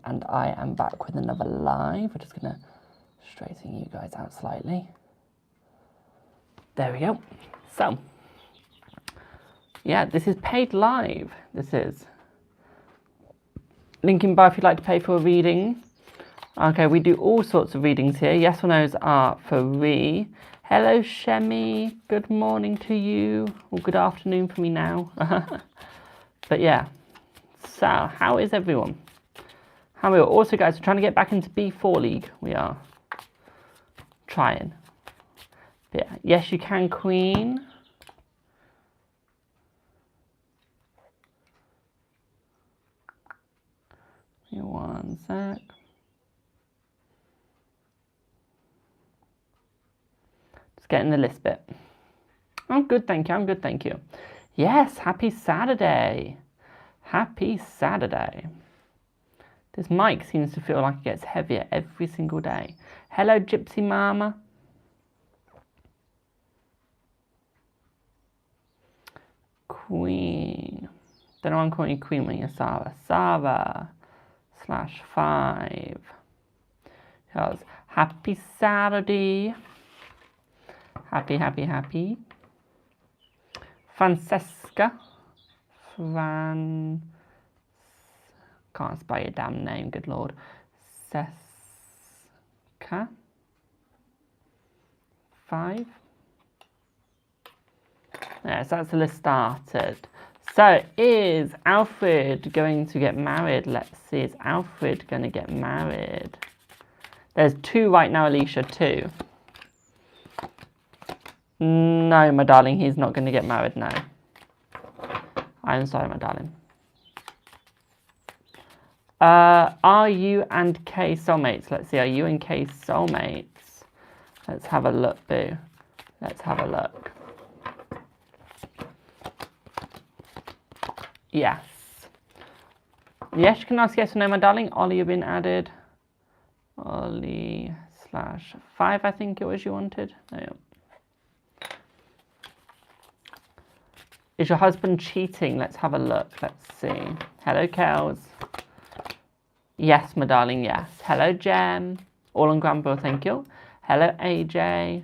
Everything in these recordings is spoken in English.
and I am back with another live. We're just going to straighten you guys out slightly. There we go. So, yeah, this is paid live. This is. Link in bio if you'd like to pay for a reading. Okay, we do all sorts of readings here. Yes or no's are free. Hello, Shemi. Good morning to you. Or good afternoon for me now. But yeah. So, how is everyone? How are we? Also, guys, we're trying to get back into B4 League. We are trying. But yeah. Yes, you can, Queen. Give me one sec. Just getting the list bit. I'm good, thank you. I'm good, thank you. Yes, happy Saturday. Happy Saturday. This mic seems to feel like it gets heavier every single day. Hello, Gypsy Mama. Queen. Don't know why I'm calling you Queen when you're Sava. Sava /5. Because happy Saturday. Happy, happy, happy. Francesca. Can't spell your damn name, good lord. Seska. 5. Yes, that's the list started. So, is Alfred going to get married? Let's see, is Alfred going to get married? There's 2 right now, Alicia, 2. No, my darling, he's not going to get married, no. I'm sorry, my darling. Are you and Kay soulmates? Let's see, are you and Kay soulmates? Let's have a look, boo. Let's have a look. Yes. Yes, you can ask yes or no, my darling. Ollie, you've been added. Ollie /5, I think it was you wanted. There you go. Is your husband cheating? Let's have a look. Let's see. Hello, Kels. Yes, my darling, yes. Hello, Jem. All on Granville, thank you. Hello, AJ.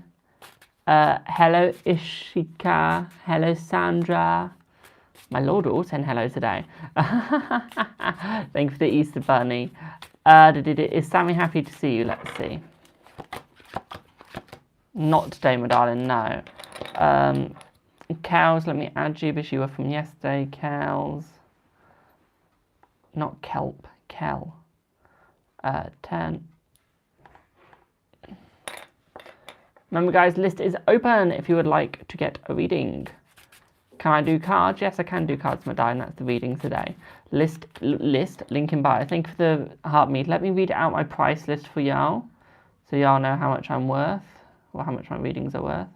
Hello, Ishika. Hello, Sandra. My lord, we're all saying hello today. Thank you for the Easter Bunny. Is Sammy happy to see you? Let's see. Not today, my darling, no. Cows, let me add you, because you were from yesterday, cows. Not kelp, kel. 10. Remember, guys, list is open if you would like to get a reading. Can I do cards? Yes, I can do cards, my darling. That's the reading today. List, link in bio. Thank you for the heart meet. Let me read out my price list for y'all, so y'all know how much I'm worth, or how much my readings are worth.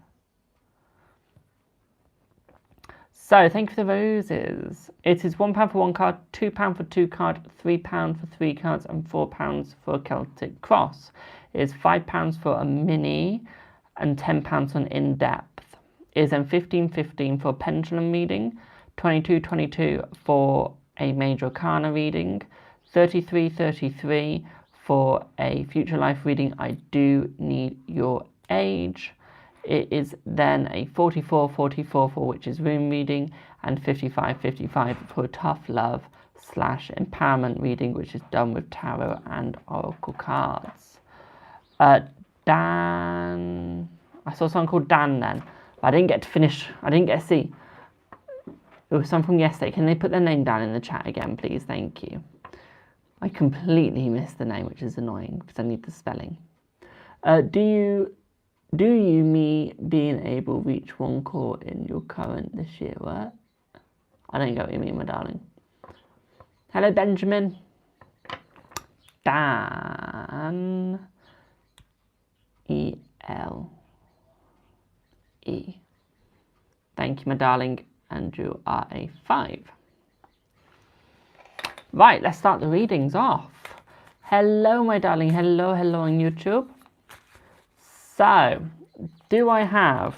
So, thank you for the roses. It is £1 for 1 card, £2 for 2 cards, £3 for 3 cards, and £4 for a Celtic Cross. It is £5 for a mini, and £10 for an in-depth. It is then $15.15 for a pendulum reading, $22.22 for a major arcana reading, $33.33 for a future life reading. I do need your age. It is then a $44.44 for which is rune reading, and $55.55 for a tough love / empowerment reading, which is done with tarot and oracle cards. Dan, I saw someone called Dan then, but I didn't get to finish. I didn't get to see. It was someone from yesterday. Can they put their name down in the chat again, please? Thank you. I completely missed the name, which is annoying because I need the spelling. Do you me being able to reach 1 core in your current this year, what? I don't get what you mean, my darling. Hello, Benjamin. Dan. E-L-E. Thank you, my darling. And you are a 5. Right, let's start the readings off. Hello, my darling. Hello, hello on YouTube. So, do I have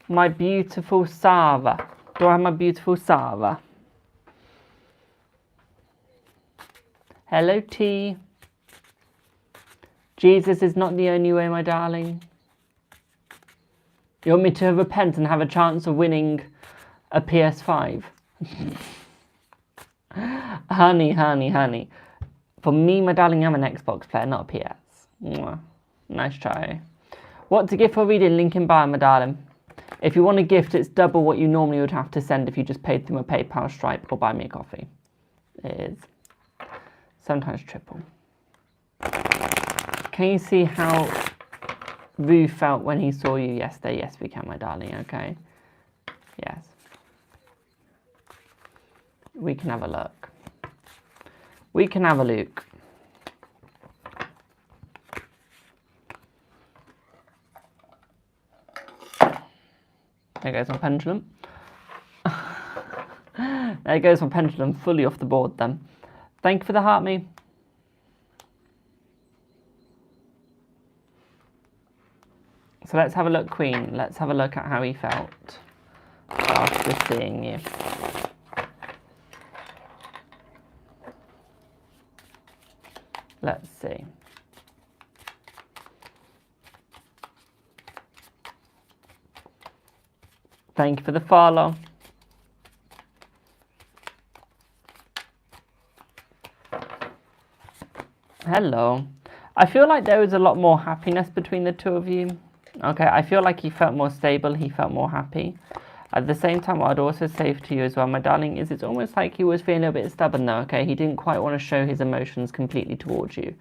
my beautiful Sava? Do I have my beautiful Sava? Hello, T. Jesus is not the only way, my darling. You want me to repent and have a chance of winning a PS5? Honey, honey, honey. For me, my darling, I'm an Xbox player, not a PS. Mwah. Nice try. What to gift for reading? Link in bio, my darling. If you want a gift, it's double what you normally would have to send if you just paid through my PayPal, Stripe, or buy me a coffee. It is. Sometimes triple. Can you see how Rue felt when he saw you yesterday? Yes, we can, my darling, okay? Yes. We can have a look. We can have a look. There goes my pendulum. There goes my pendulum, fully off the board then. Thank you for the heart, me. So let's have a look, Queen. Let's have a look at how he felt after seeing you. Let's see. Thank you for the follow. Hello. I feel like there was a lot more happiness between the two of you. Okay, I feel like he felt more stable, he felt more happy. At the same time, what I'd also say to you as well, my darling, is it's almost like he was feeling a bit stubborn though, okay? He didn't quite want to show his emotions completely towards you.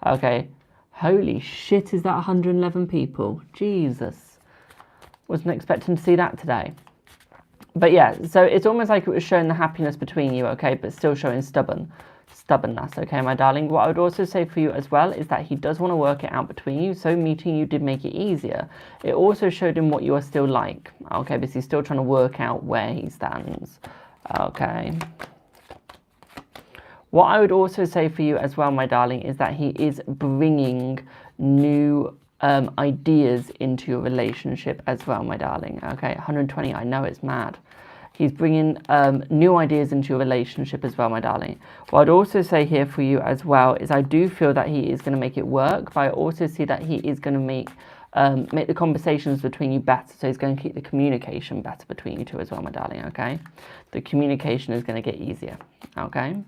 Okay. Holy shit, is that 111 people? Jesus. Wasn't expecting to see that today. But yeah, so it's almost like it was showing the happiness between you, okay? But still showing stubbornness, okay, my darling? What I would also say for you as well is that he does want to work it out between you. So meeting you did make it easier. It also showed him what you are still like, okay? Because he's still trying to work out where he stands, okay? What I would also say for you as well, my darling, is that he is bringing new ideas into your relationship as well, my darling. Okay, 120, I know it's mad. He's bringing new ideas into your relationship as well, my darling. What I'd also say here for you as well is I do feel that he is going to make it work, but I also see that he is going to make the conversations between you better. So he's going to keep the communication better between you two as well, my darling, okay? The communication is going to get easier, okay?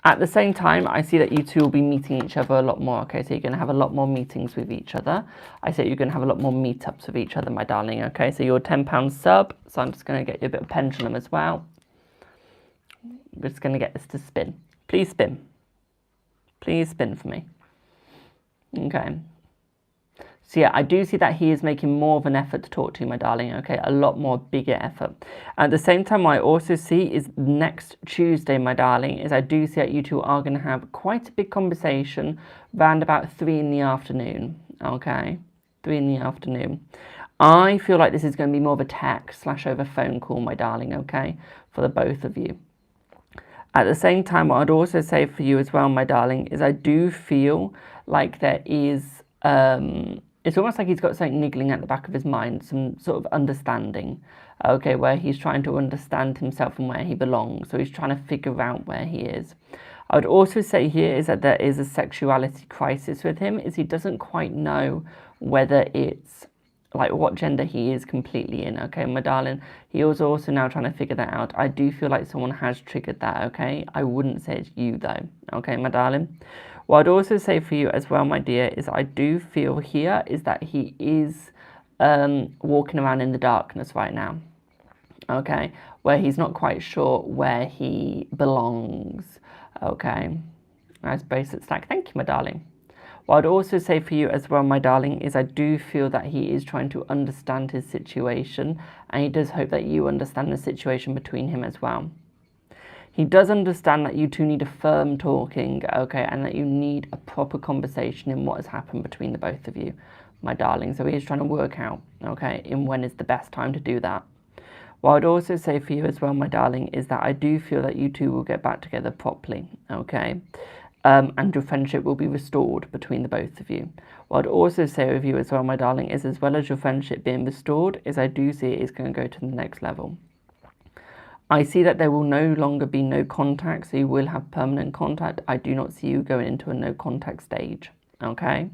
At the same time, I see that you two will be meeting each other a lot more, okay? So you're going to have a lot more meetings with each other. I say you're going to have a lot more meetups with each other, my darling, okay? So you're a £10 sub, so I'm just going to get you a bit of pendulum as well. We're just going to get this to spin. Please spin. Please spin for me. Okay. So yeah, I do see that he is making more of an effort to talk to you, my darling, okay? A lot more bigger effort. At the same time, what I also see is next Tuesday, my darling, is I do see that you two are going to have quite a big conversation around about 3 in the afternoon, okay? 3 in the afternoon. I feel like this is going to be more of a text / over phone call, my darling, okay? For the both of you. At the same time, what I'd also say for you as well, my darling, is I do feel like there is... it's almost like he's got something niggling at the back of his mind, some sort of understanding, okay, where he's trying to understand himself and where he belongs. So he's trying to figure out where he is. I would also say here is that there is a sexuality crisis with him, is he doesn't quite know whether it's like what gender he is completely in, okay, my darling. He was also now trying to figure that out. I do feel like someone has triggered that, okay. I wouldn't say it's you though, okay, my darling. What I'd also say for you as well, my dear, is I do feel here is that he is walking around in the darkness right now, okay, where he's not quite sure where he belongs, okay. Nice bracelet stack. Thank you, my darling. What I'd also say for you as well, my darling, is I do feel that he is trying to understand his situation, and he does hope that you understand the situation between him as well. He does understand that you two need a firm talking, okay, and that you need a proper conversation in what has happened between the both of you, my darling. So he is trying to work out, okay, in when is the best time to do that. What I'd also say for you as well, my darling, is that I do feel that you two will get back together properly, okay, and your friendship will be restored between the both of you. What I'd also say with you as well, my darling, is as well as your friendship being restored, is I do see it is going to go to the next level. I see that there will no longer be no contact, so you will have permanent contact. I do not see you going into a no contact stage, okay?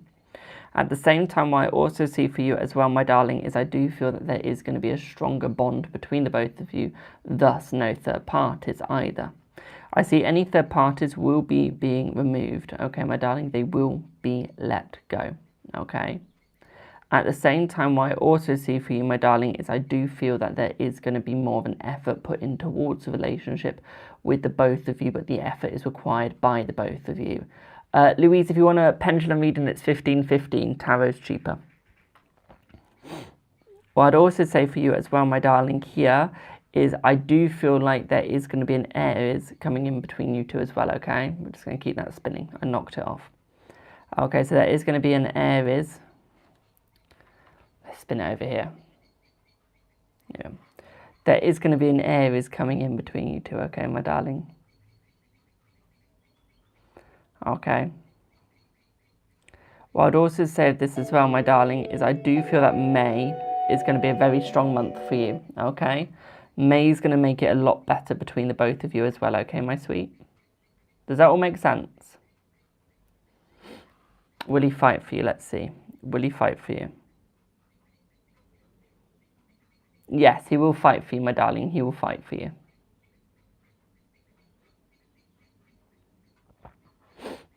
At the same time, what I also see for you as well, my darling, is I do feel that there is going to be a stronger bond between the both of you, thus no third parties either. I see any third parties will be being removed, okay, my darling? They will be let go, okay? At the same time, what I also see for you, my darling, is I do feel that there is going to be more of an effort put in towards the relationship with the both of you, but the effort is required by the both of you. Louise, if you want a pendulum reading, it's 15.15. Tarot's cheaper. What I'd also say for you as well, my darling, here is I do feel like there is going to be an Aries coming in between you two as well, okay? We're just going to keep that spinning. I knocked it off. Okay, so there is going to be an Aries. Let's spin it over here. Yeah. There is going to be an Aries coming in between you two, okay, my darling? Okay. What I'd also say of this as well, my darling, is I do feel that May is going to be a very strong month for you, okay? May is going to make it a lot better between the both of you as well, okay, my sweet? Does that all make sense? Will he fight for you? Let's see. Will he fight for you? Yes, he will fight for you, my darling. He will fight for you.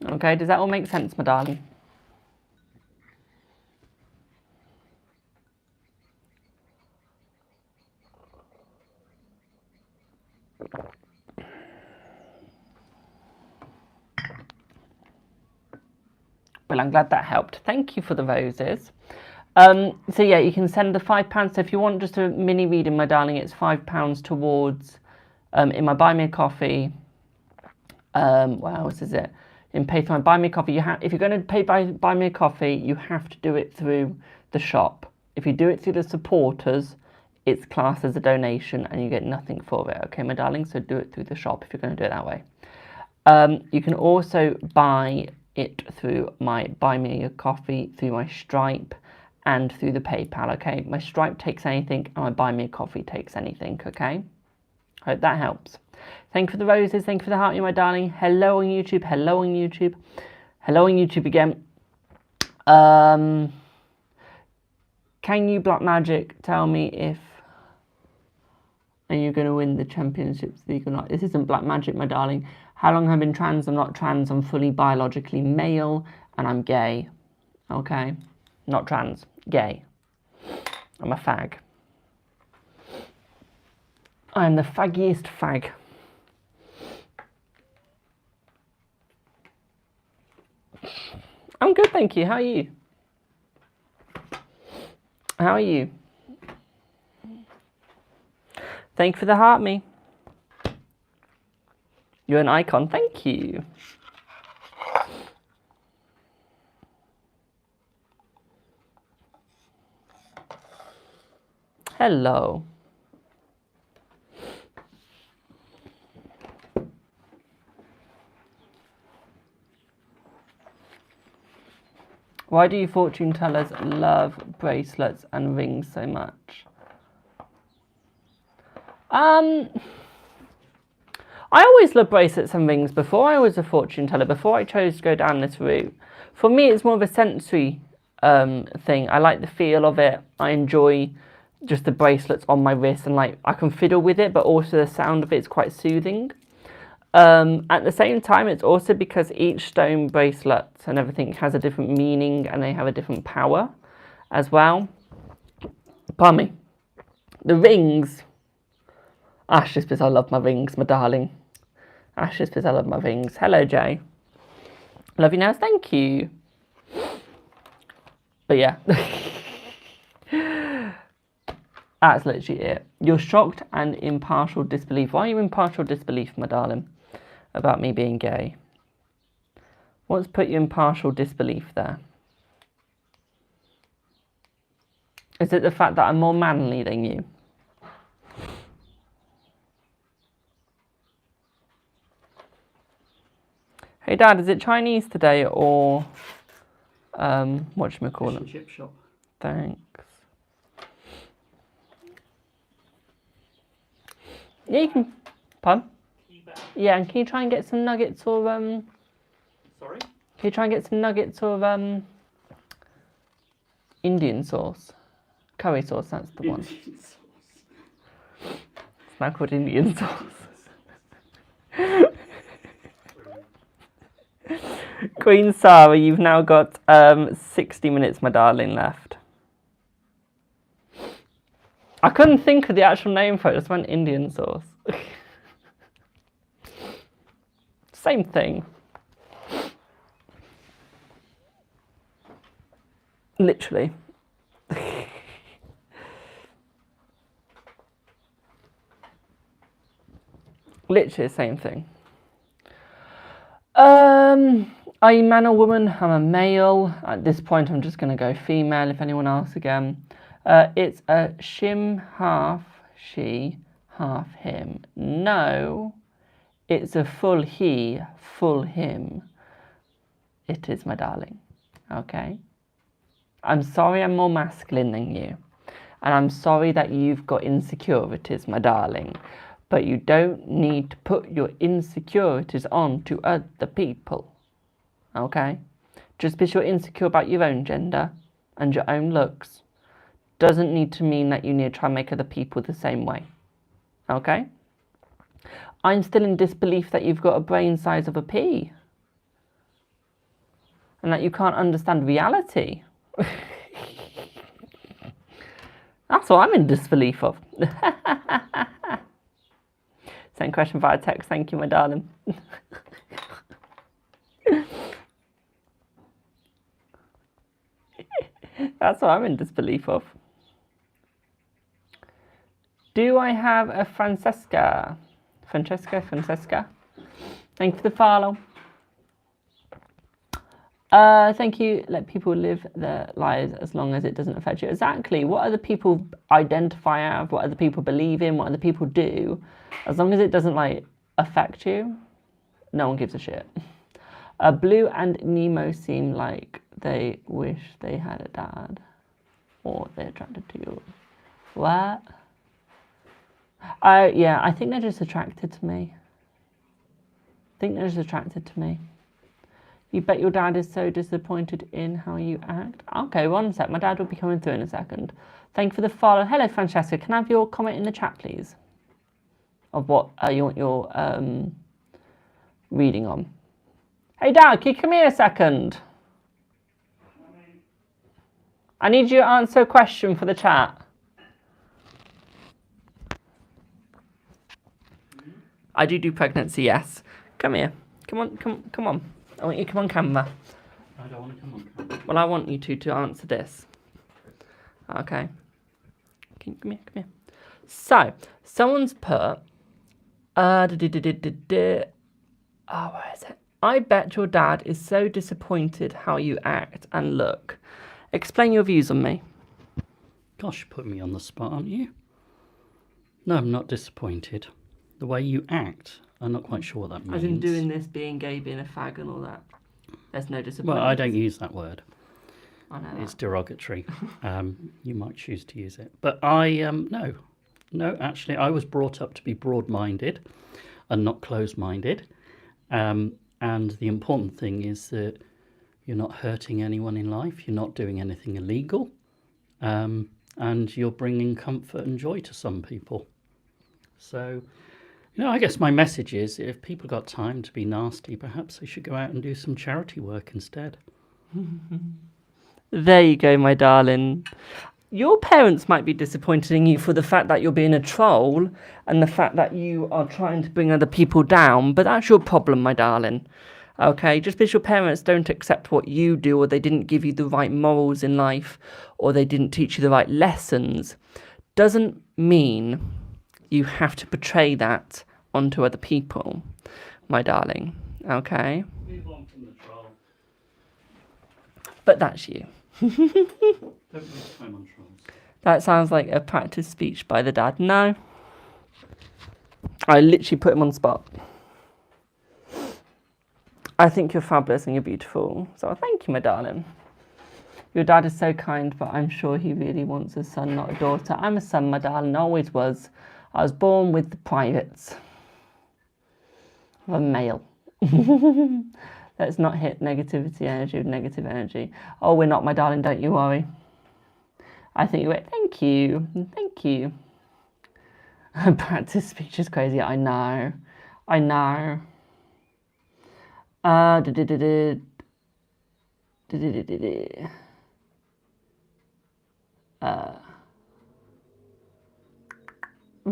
Okay, does that all make sense, my darling? Well, I'm glad that helped. Thank you for the roses. So yeah, you can send the £5. So if you want just a mini reading, my darling, it's £5 towards in my Buy Me a Coffee. What else is it? In pay for my Buy Me a Coffee, if you're going to pay buy Me a Coffee, you have to do it through the shop. If you do it through the supporters, it's classed as a donation and you get nothing for it. Okay, my darling. So do it through the shop if you're going to do it that way. You can also buy it through my Buy Me a Coffee, through my Stripe, and through the PayPal, okay? My Stripe takes anything, and my Buy Me a Coffee takes anything, okay? Hope that helps. Thank you for the roses. Thank you for the heart, you my darling. Hello on YouTube. Hello on YouTube. Hello on YouTube again. Can you, Black Magic, tell me if are you going to win the Championships League or not? This isn't Black Magic, my darling. How long have I been trans? I'm not trans. I'm fully biologically male, and I'm gay. Okay? Not trans. Gay. I'm a fag. I'm the faggiest fag. I'm good, thank you. How are you? How are you? Thank you for the heart, me. You're an icon. Thank you. Hello. Why do you fortune tellers love bracelets and rings so much? I always loved bracelets and rings before I was a fortune teller, before I chose to go down this route. For me, it's more of a sensory thing. I like the feel of it. I enjoy just the bracelets on my wrist, and like I can fiddle with it, but also the sound of it is quite soothing. At the same time, it's also because each stone bracelet and everything has a different meaning and they have a different power as well. Pardon me. The rings. Ash just because I love my rings, my darling. Ash just because I love my rings. Hello, Jay. Love you now. Thank you. But yeah. That's literally it. You're shocked and in partial disbelief. Why are you in partial disbelief, my darling, about me being gay? What's put you in partial disbelief there? Is it the fact that I'm more manly than you? Hey Dad, is it Chinese today or whatchamacallit? Chip shop. Thanks. Yeah, you can. Pardon? Yeah, and can you try and get some nuggets or Sorry? Can you try and get some nuggets or Indian sauce? Curry sauce, that's the one. Indian sauce. It's now called Indian sauce. Queen Sarah, you've now got 60 minutes, my darling, left. I couldn't think of the actual name for it, I just went Indian sauce. Same thing. Literally. Literally the same thing. Are you man or woman? I'm a male. At this point, I'm just going to go female, if anyone asks again. It's a shim, half she, half him. No, it's a full he, full him. It is, my darling. Okay? I'm sorry I'm more masculine than you. And I'm sorry that you've got insecurities, my darling. But you don't need to put your insecurities on to other people. Okay? Just because you're insecure about your own gender and your own looks doesn't need to mean that you need to try and make other people the same way. Okay? I'm still in disbelief that you've got a brain size of a pea. And that you can't understand reality. That's what I'm in disbelief of. Same question via text. Thank you, my darling. That's what I'm in disbelief of. Do I have a Francesca? Francesca. Thank you for the follow. Thank you. Let people live their lives as long as it doesn't affect you. Exactly. What other people identify as, what other people believe in, what other people do, as long as it doesn't like affect you, no one gives a shit. Blue and Nemo seem like they wish they had a dad, or they're attracted to you. What? Yeah, I think they're just attracted to me. You bet your dad is so disappointed in how you act. Okay, one sec. My dad will be coming through in a second. Thank you for the follow. Hello, Francesca. Can I have your comment in the chat, please? Of what you want your reading on. Hey, Dad, can you come here a second? I need you to answer a question for the chat. I do pregnancy, yes. Come here. Come on. I want you to come on camera. I don't want to come on camera. Well, I want you to answer this. Okay. Come here. So, someone's put... where is it? I bet your dad is so disappointed how you act and look. Explain your views on me. Gosh, you put me on the spot, aren't you? No, I'm not disappointed. The way you act, I'm not quite sure what that means. As in doing this, being gay, being a fag and all that. There's no disappointment. Well, I don't use that word. I know It's derogatory. You might choose to use it. But no, actually, I was brought up to be broad-minded and not closed-minded. And the important thing is that you're not hurting anyone in life. You're not doing anything illegal. And you're bringing comfort and joy to some people. So, I guess my message is if people got time to be nasty, perhaps they should go out and do some charity work instead. There you go, my darling. Your parents might be disappointed in you for the fact that you're being a troll and the fact that you are trying to bring other people down, but that's your problem, my darling. Okay, just because your parents don't accept what you do, or they didn't give you the right morals in life, or they didn't teach you the right lessons, doesn't mean you have to portray that onto other people, my darling. Okay? Move on from the troll. But that's you. Don't waste time on trolls. That sounds like a practice speech by the dad. No. I literally put him on the spot. I think you're fabulous and you're beautiful. So thank you, my darling. Your dad is so kind, but I'm sure he really wants a son, not a daughter. I'm a son, my darling. Always was. I was born with the privates. I'm a male. Let's not hit negativity energy with negative energy. Oh, we're not, my darling, don't you worry. I think you went, thank you, thank you. Practice speech is crazy, I know. I know. I'm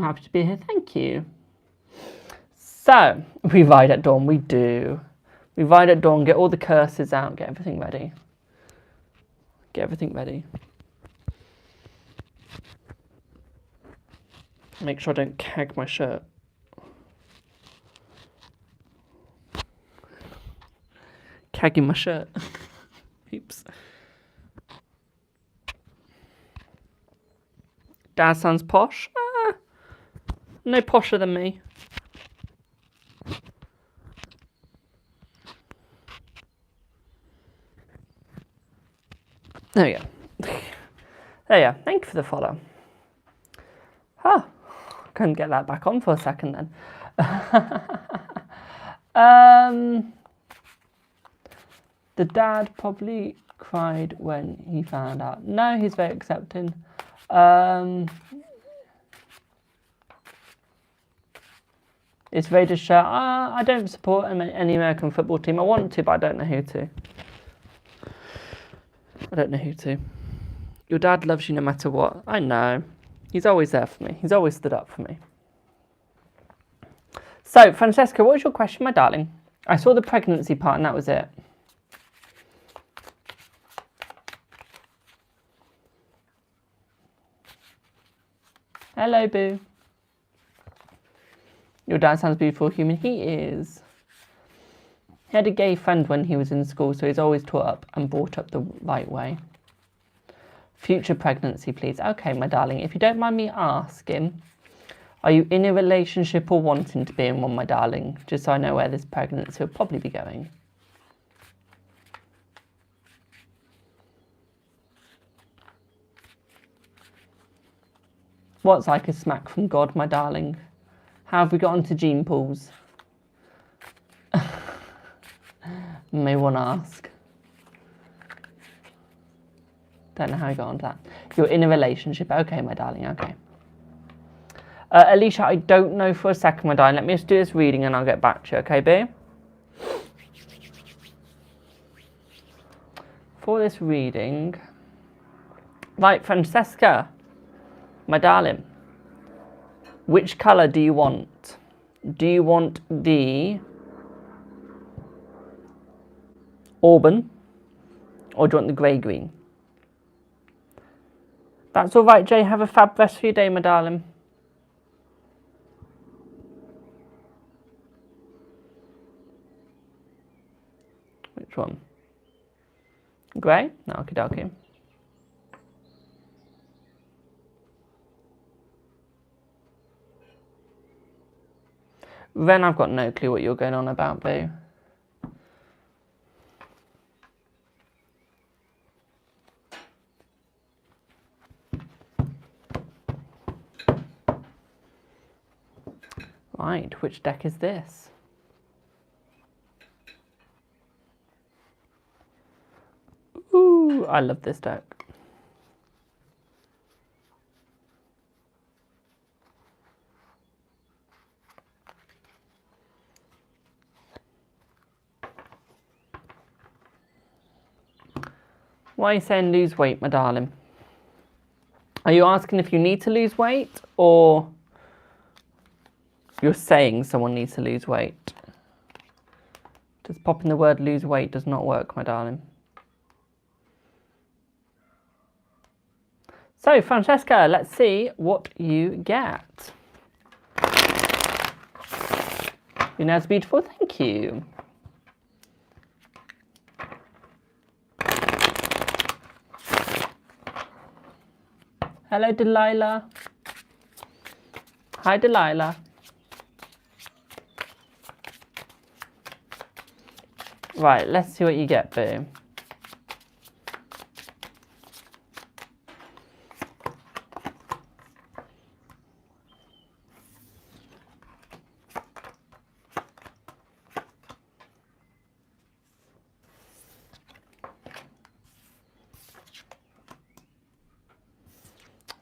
happy to be here, thank you. So, we ride at dawn, we do. We ride at dawn, get all the curses out, get everything ready. Get everything ready. Make sure I don't keg my shirt. Kegging my shirt. Oops. Dad sounds posh. No posher than me. There we go. There you go. Thank you for the follow. Huh. Couldn't get that back on for a second then. The dad probably cried when he found out. No, he's very accepting. It's Raiders shirt. I don't support any American football team. I want to, but I don't know who to. I don't know who to. Your dad loves you no matter what. I know. He's always there for me. He's always stood up for me. So, Francesca, what was your question, my darling? I saw the pregnancy part and that was it. Hello, boo. Your dad sounds beautiful human. He is. He had a gay friend when he was in school, so he's always taught up and brought up the right way. Future pregnancy, please. Okay, my darling, if you don't mind me asking, are you in a relationship or wanting to be in one, my darling? Just so I know where this pregnancy will probably be going. What's like a smack from God, my darling? How have we got onto gene pools? May one ask. Don't know how you got onto that. You're in a relationship. Okay, my darling, okay. Alicia, I don't know for a second, my darling. Let me just do this reading and I'll get back to you, okay, babe? For this reading... Right, Francesca, my darling. Which colour do you want? Do you want the auburn or do you want the grey-green? That's all right, Jay. Have a fab rest for your day, my darling. Which one? Grey? No, okie dokie. Ren, I've got no clue what you're going on about, boo. Right, which deck is this? Ooh, I love this deck. Why are you saying lose weight, my darling? Are you asking if you need to lose weight or you're saying someone needs to lose weight? Just popping the word lose weight does not work, my darling. So, Francesca, let's see what you get. Your nails are beautiful, thank you. Hello, Delilah. Hi, Delilah. Right, let's see what you get, boo.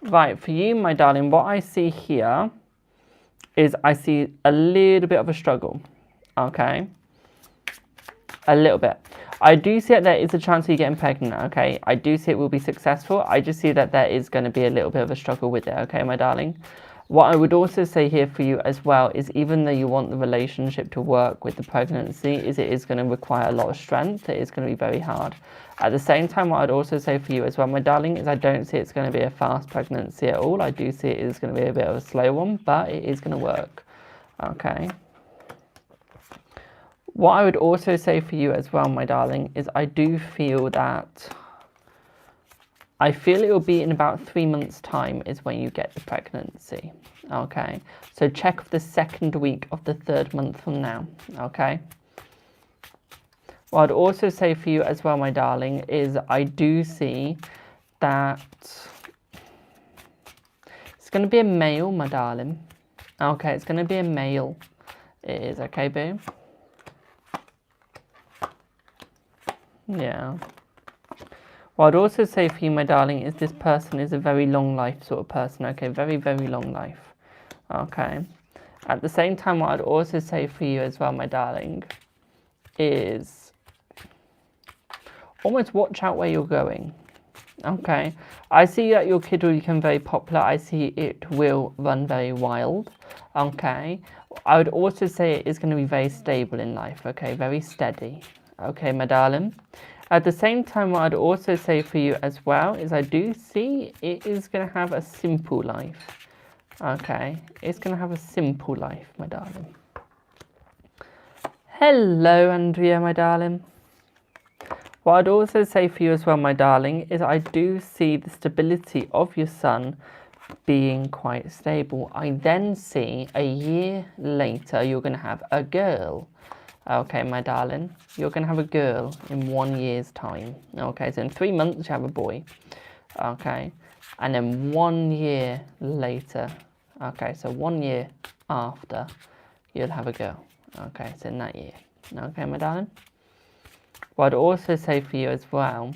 Right, for you, my darling, what I see here is I see a little bit of a struggle, okay? A little bit. I do see that there is a chance of you getting pregnant, okay? I do see it will be successful. I just see that there is going to be a little bit of a struggle with it, okay, my darling? What I would also say here for you as well is even though you want the relationship to work with the pregnancy, is it is going to require a lot of strength. It is going to be very hard. At the same time, what I'd also say for you as well, my darling, is I don't see it's going to be a fast pregnancy at all. I do see it is going to be a bit of a slow one, but it is going to work, okay? What I would also say for you as well, my darling, is I do feel that I feel it will be in about 3 months' time is when you get the pregnancy, okay? So check the second week of the 3rd month from now, okay? What I'd also say for you as well, my darling, is I do see that it's going to be a male, my darling. Okay, it's going to be a male. It is, okay, boo? Yeah. What I'd also say for you, my darling, is this person is a very long life sort of person, okay? Very, very long life, okay? At the same time, what I'd also say for you as well, my darling, is almost watch out where you're going, okay? I see that your kid will become very popular. I see it will run very wild, okay? I would also say it is going to be very stable in life, okay? Very steady, okay, my darling? At the same time, what I'd also say for you as well is I do see it is going to have a simple life. Okay, it's going to have a simple life, my darling. Hello, Andrea, my darling. What I'd also say for you as well, my darling, is I do see the stability of your son being quite stable. I then see a year later you're going to have a girl. Okay, my darling, you're going to have a girl in 1 year's time. Okay, so in 3 months you have a boy. Okay, and then 1 year later, okay, so 1 year after, you'll have a girl. Okay, so in that year. Okay, my darling. What I'd also say for you as well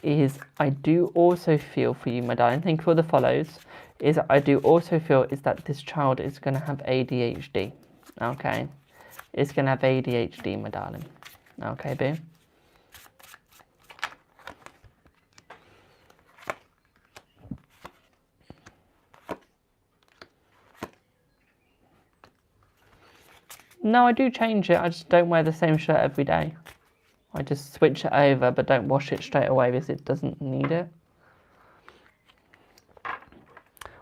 is I do also feel for you, my darling, thank you for the follows, is I do also feel is that this child is going to have ADHD. Okay. It's going to have ADHD, my darling. Okay, boo? No, I do change it. I just don't wear the same shirt every day. I just switch it over, but don't wash it straight away because it doesn't need it.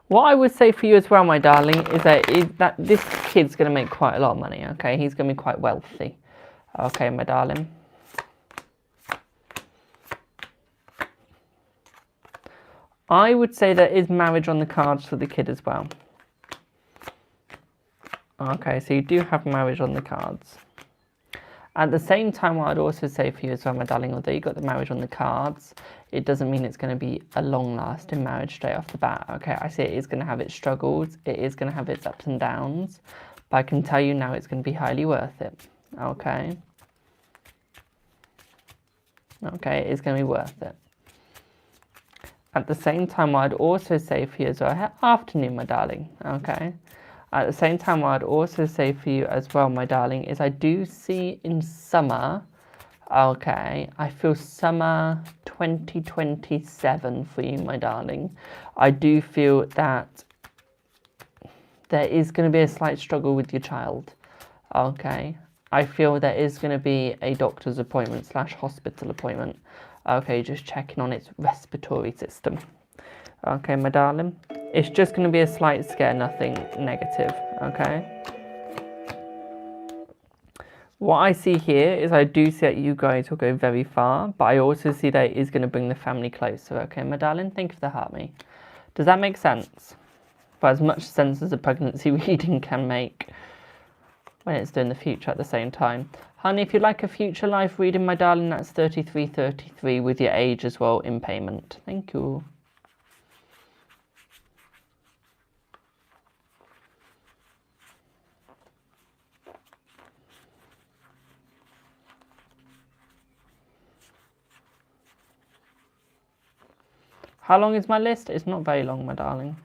What I would say for you as well, my darling, is that this kid's going to make quite a lot of money, okay? He's going to be quite wealthy. Okay, my darling. I would say there is marriage on the cards for the kid as well. Okay, so you do have marriage on the cards. At the same time, what I'd also say for you as well, my darling, although you got the marriage on the cards, it doesn't mean it's going to be a long-lasting marriage straight off the bat, okay? I see it is going to have its struggles, it is going to have its ups and downs, but I can tell you now it's going to be highly worth it, okay? Okay, it is going to be worth it. At the same time, what I'd also say for you as well, afternoon, my darling, okay? At the same time, what I'd also say for you as well, my darling, is I do see in summer, okay, I feel summer 2027 for you, my darling. I do feel that there is going to be a slight struggle with your child, okay? I feel there is going to be a doctor's appointment / hospital appointment, okay, just checking on its respiratory system. Okay, my darling. It's just going to be a slight scare, nothing negative, okay? What I see here is I do see that you guys will go very far, but I also see that it is going to bring the family closer, okay, my darling? Thank you for the heart, me. Does that make sense? But as much sense as a pregnancy reading can make when it's doing the future at the same time. Honey, if you'd like a future life reading, my darling, that's 3333 with your age as well in payment. Thank you. How long is my list? It's not very long, my darling.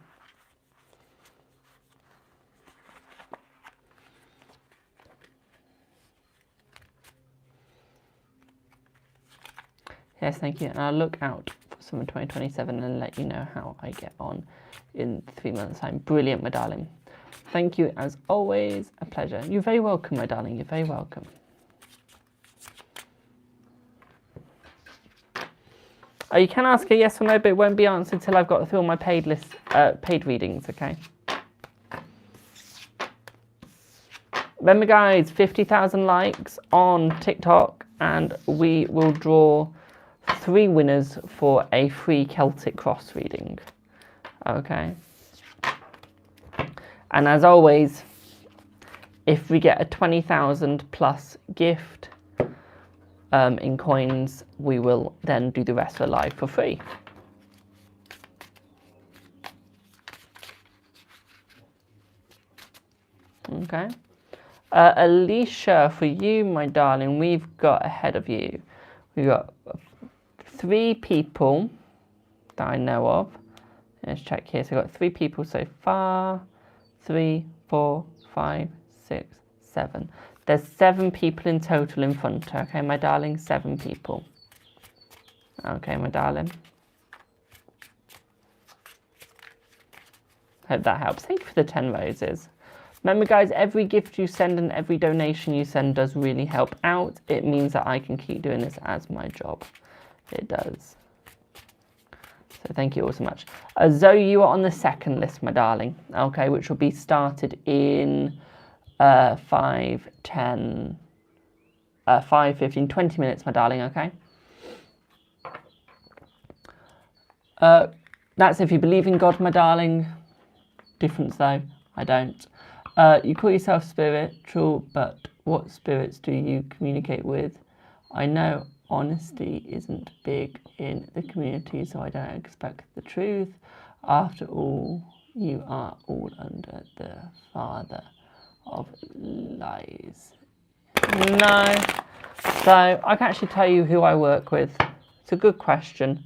Yes, thank you. And I'll look out for summer 2027 and let you know how I get on in 3 months' time. Brilliant, my darling. Thank you, as always. A pleasure. You're very welcome, my darling. You're very welcome. Oh, you can ask a yes or no, but it won't be answered until I've got through all my paid list, paid readings, okay? Remember, guys, 50,000 likes on TikTok, and we will draw 3 winners for a free Celtic Cross reading, okay? And as always, if we get a 20,000 plus gift in coins, we will then do the rest of the live for free. Okay. Alicia, for you, my darling, we've got ahead of you. We've got 3 people that I know of. Let's check here. So we've got 3 people so far. 3, 4, 5, 6, 7. There's 7 people in total in front, okay, my darling? 7 people. Okay, my darling. Hope that helps. Thank you for the 10 roses. Remember, guys, every gift you send and every donation you send does really help out. It means that I can keep doing this as my job. It does. So thank you all so much. Zoe, you are on the second list, my darling. Okay, which will be started in 5, 10, 5, 15, 20 minutes, my darling, okay? That's if you believe in God, my darling. Difference though, I don't. You call yourself spiritual, but what spirits do you communicate with? I know honesty isn't big in the community, so I don't expect the truth. After all, you are all under the father of lies. No. So I can actually tell you who I work with. It's a good question.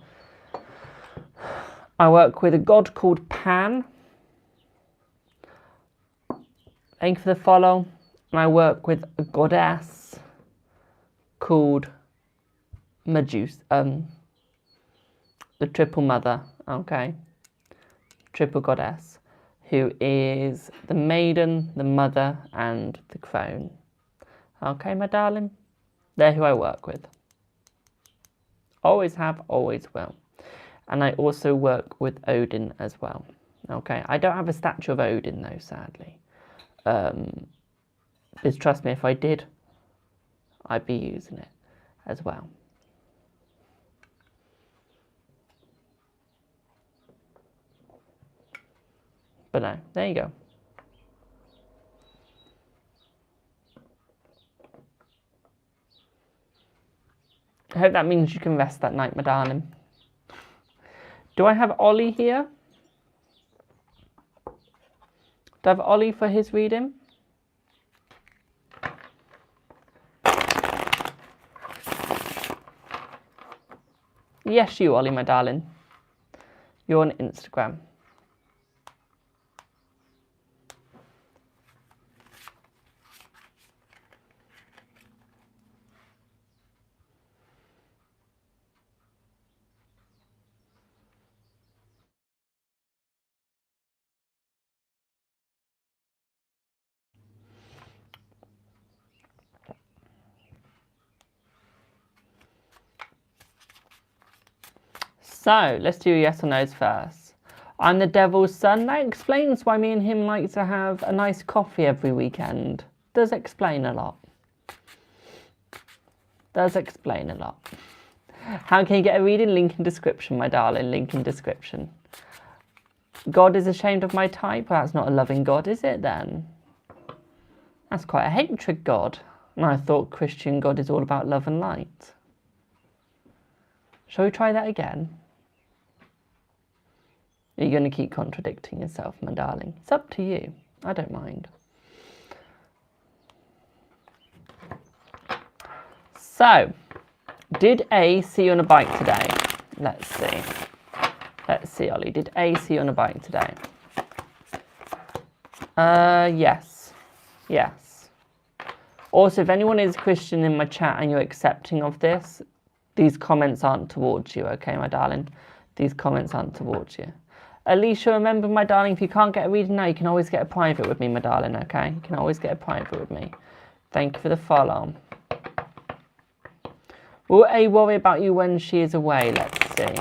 I work with a god called Pan. Thank you for the follow. And I work with a goddess called Medusa, the triple mother, okay? Triple goddess, who is the maiden, the mother, and the crone. Okay, my darling? They're who I work with. Always have, always will. And I also work with Odin as well. Okay, I don't have a statue of Odin though, sadly. Because trust me, if I did, I'd be using it as well. But no, there you go. I hope that means you can rest that night, my darling. Do I have Ollie here? Do I have Ollie for his reading? Yes, you, Ollie, my darling. You're on Instagram. So, let's do yes or no's first. I'm the devil's son. That explains why me and him like to have a nice coffee every weekend. Does explain a lot. Does explain a lot. How can you get a reading? Link in description, my darling. Link in description. God is ashamed of my type? Well, that's not a loving God, is it then? That's quite a hatred God. And I thought Christian God is all about love and light. Shall we try that again? Are you going to keep contradicting yourself, my darling? It's up to you. I don't mind. So, did A see you on a bike today? Let's see. Let's see, Ollie. Did A see you on a bike today? Yes. Yes. Also, if anyone is Christian in my chat and you're accepting of this, these comments aren't towards you, okay, my darling? These comments aren't towards you. Alicia, remember, my darling, if you can't get a reading now, you can always get a private with me, my darling, okay? You can always get a private with me. Thank you for the follow. Will A worry about you when she is away? Let's see.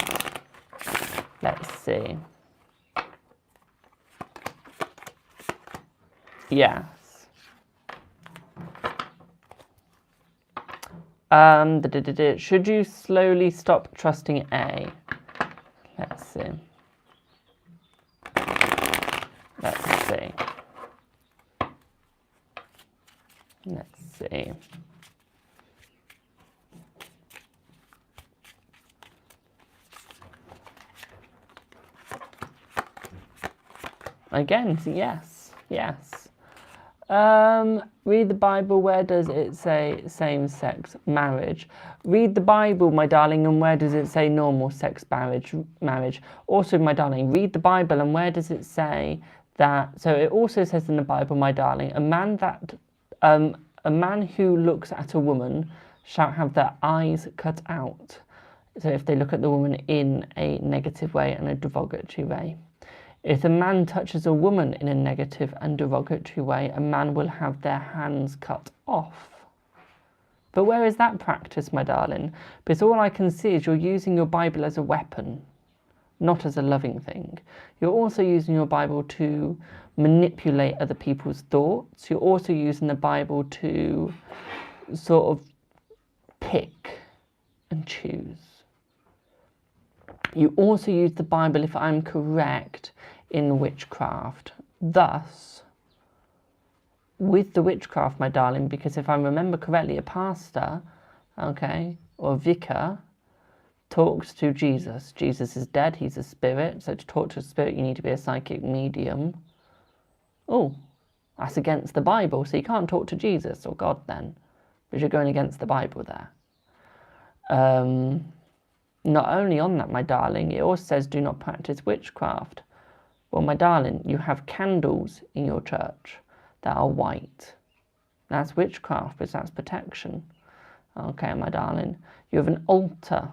Let's see. Yes. Should you slowly stop trusting A? Let's see. Let's see. Let's see. Again, yes, yes. Read the Bible. Where does it say same-sex marriage? Read the Bible, my darling, and where does it say normal sex marriage? Also, my darling, read the Bible, and where does it say that? So it also says in the Bible, my darling, a man who looks at a woman shall have their eyes cut out. So if they look at the woman in a negative way and a derogatory way. If a man touches a woman in a negative and derogatory way, a man will have their hands cut off. But where is that practice, my darling? Because all I can see is you're using your Bible as a weapon, not as a loving thing. You're also using your Bible to manipulate other people's thoughts. You're also using the Bible to sort of pick and choose. You also use the Bible, if I'm correct, in witchcraft. Thus, with the witchcraft, my darling, because if I remember correctly, a pastor, okay, or a vicar, talks to Jesus. Jesus is dead, he's a spirit, so to talk to a spirit you need to be a psychic medium. Oh, that's against the Bible, so you can't talk to Jesus or God then, because you're going against the Bible there. Not only on that, my darling, it also says do not practice witchcraft. Well, my darling, you have candles in your church that are white. That's witchcraft, because that's protection. Okay, my darling. You have an altar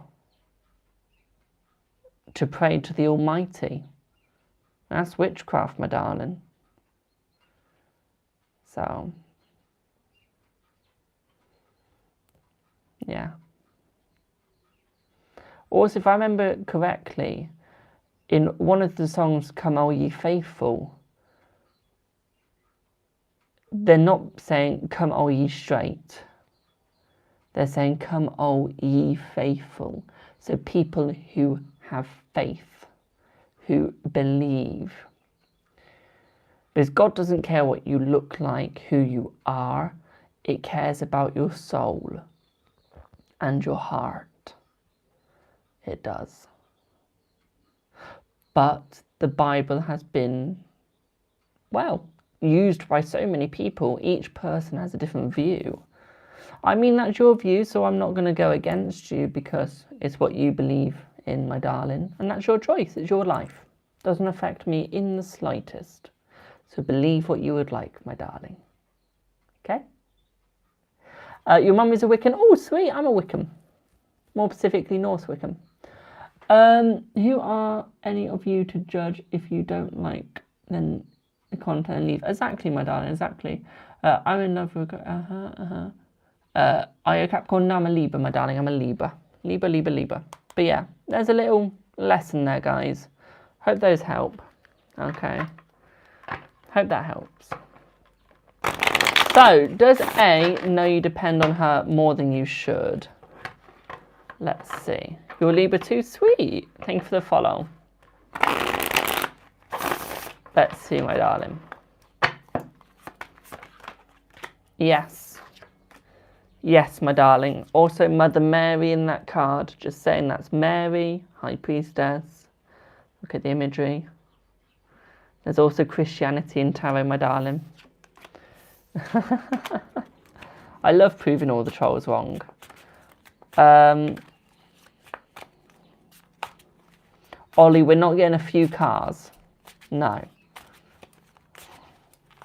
to pray to the Almighty. That's witchcraft, my darling. So, yeah. Also, if I remember correctly, in one of the songs, Come All Ye Faithful, they're not saying, Come all ye straight. They're saying, Come all ye faithful. So people who have faith, who believe. Because God doesn't care what you look like, who you are. It cares about your soul and your heart. It does. But the Bible has been, well, used by so many people. Each person has a different view. I mean, that's your view, so I'm not going to go against you because it's what you believe in, my darling. And that's your choice. It's your life. Doesn't affect me in the slightest. So believe what you would like, my darling. Okay? Your mum is a Wiccan. Oh, sweet. I'm a Wiccan. More specifically, North Wiccan. Who are any of you to judge if you don't like then the content and leave? Exactly, my darling, exactly. I'm in love with... Are you a Capricorn? No, I'm a Libra, my darling. I'm a Libra. Libra. But yeah, there's a little lesson there, guys. Hope those help. Okay. Hope that helps. So, does A know you depend on her more than you should? Let's see. You're Libra too? Sweet. Thank you for the follow. Let's see, my darling. Yes. Yes, my darling. Also, Mother Mary in that card. Just saying that's Mary, High Priestess. Look at the imagery. There's also Christianity in tarot, my darling. I love proving all the trolls wrong. Ollie, we're not getting a few cars. No.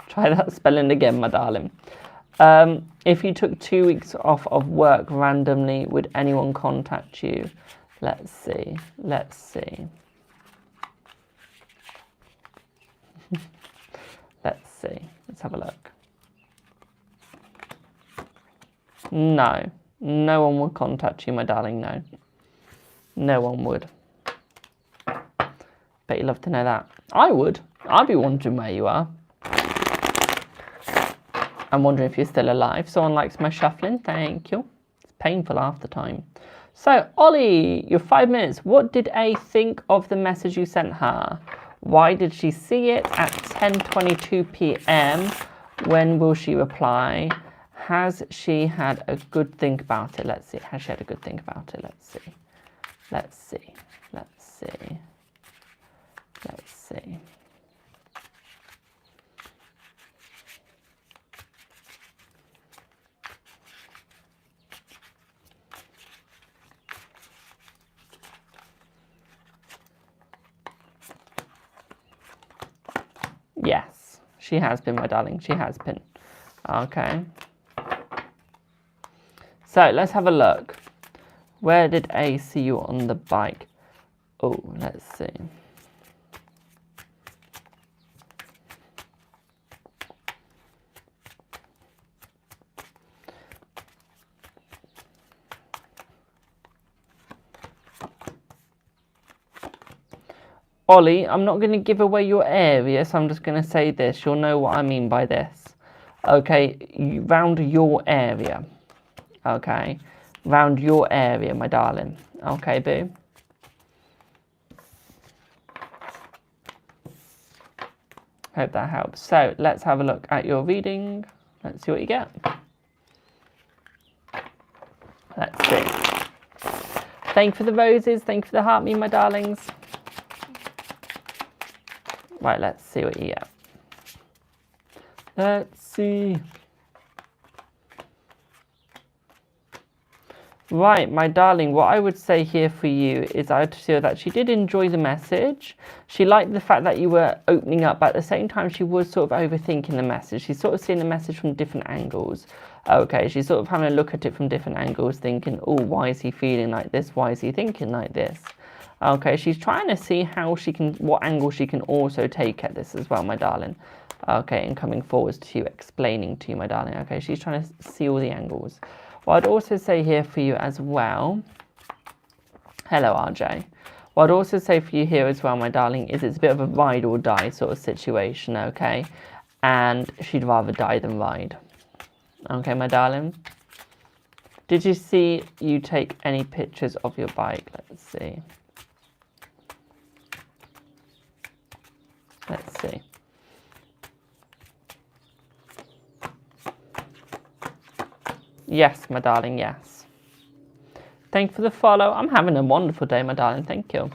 Try that spelling again, my darling. If you took 2 weeks off of work randomly, would anyone contact you? Let's see. Let's see. Let's see. Let's have a look. No. No one would contact you, my darling, no. No one would. Bet you'd love to know that. I would. I'd be wondering where you are. I'm wondering if you're still alive. Someone likes my shuffling. Thank you. It's painful half the time. So, Ollie, your 5 minutes. What did A think of the message you sent her? Why did she see it at 10:22 p.m? When will she reply? Has she had a good think about it? Let's see. Has she had a good think about it? Let's see. Let's see. Let's see. Let's see. Yes, she has been, my darling. She has been. Okay. So let's have a look. Where did A see you on the bike? Oh, let's see. Ollie, I'm not going to give away your area, so I'm just going to say this. You'll know what I mean by this. Okay, round your area. Okay, round your area, my darling. Okay, boo. Hope that helps. So, let's have a look at your reading. Let's see what you get. Let's see. Thank you for the roses. Thank you for the heart me, my darlings. Right, let's see what you get. Let's see. Right, my darling, what I would say here for you is I would feel that she did enjoy the message. She liked the fact that you were opening up, but at the same time she was sort of overthinking the message. She's sort of seeing the message from different angles. Okay, she's sort of having a look at it from different angles, thinking, oh, why is he feeling like this? Why is he thinking like this? Okay, she's trying to see how she can, what angle she can also take at this as well, my darling. Okay, and coming forwards to you, explaining to you, my darling. Okay, she's trying to see all the angles. What I'd also say here for you as well, hello RJ. What I'd also say for you here as well, my darling, is it's a bit of a ride or die sort of situation, okay? And she'd rather die than ride. Okay, my darling? Did you see you take any pictures of your bike? Let's see. Let's see. Yes, my darling, yes. Thank you for the follow. I'm having a wonderful day, my darling. Thank you.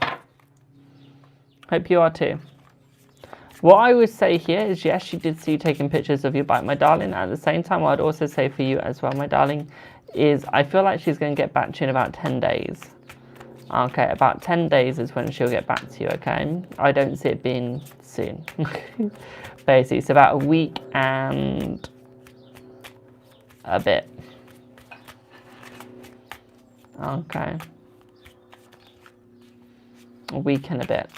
Hope you are too. What I would say here is, yes, she did see you taking pictures of your bike, my darling. At the same time, what I'd also say for you as well, my darling, is I feel like she's going to get back to you in about 10 days. Okay, about 10 days is when she'll get back to you, okay? I don't see it being soon. Basically, it's about a week and a bit. Okay. A week and a bit.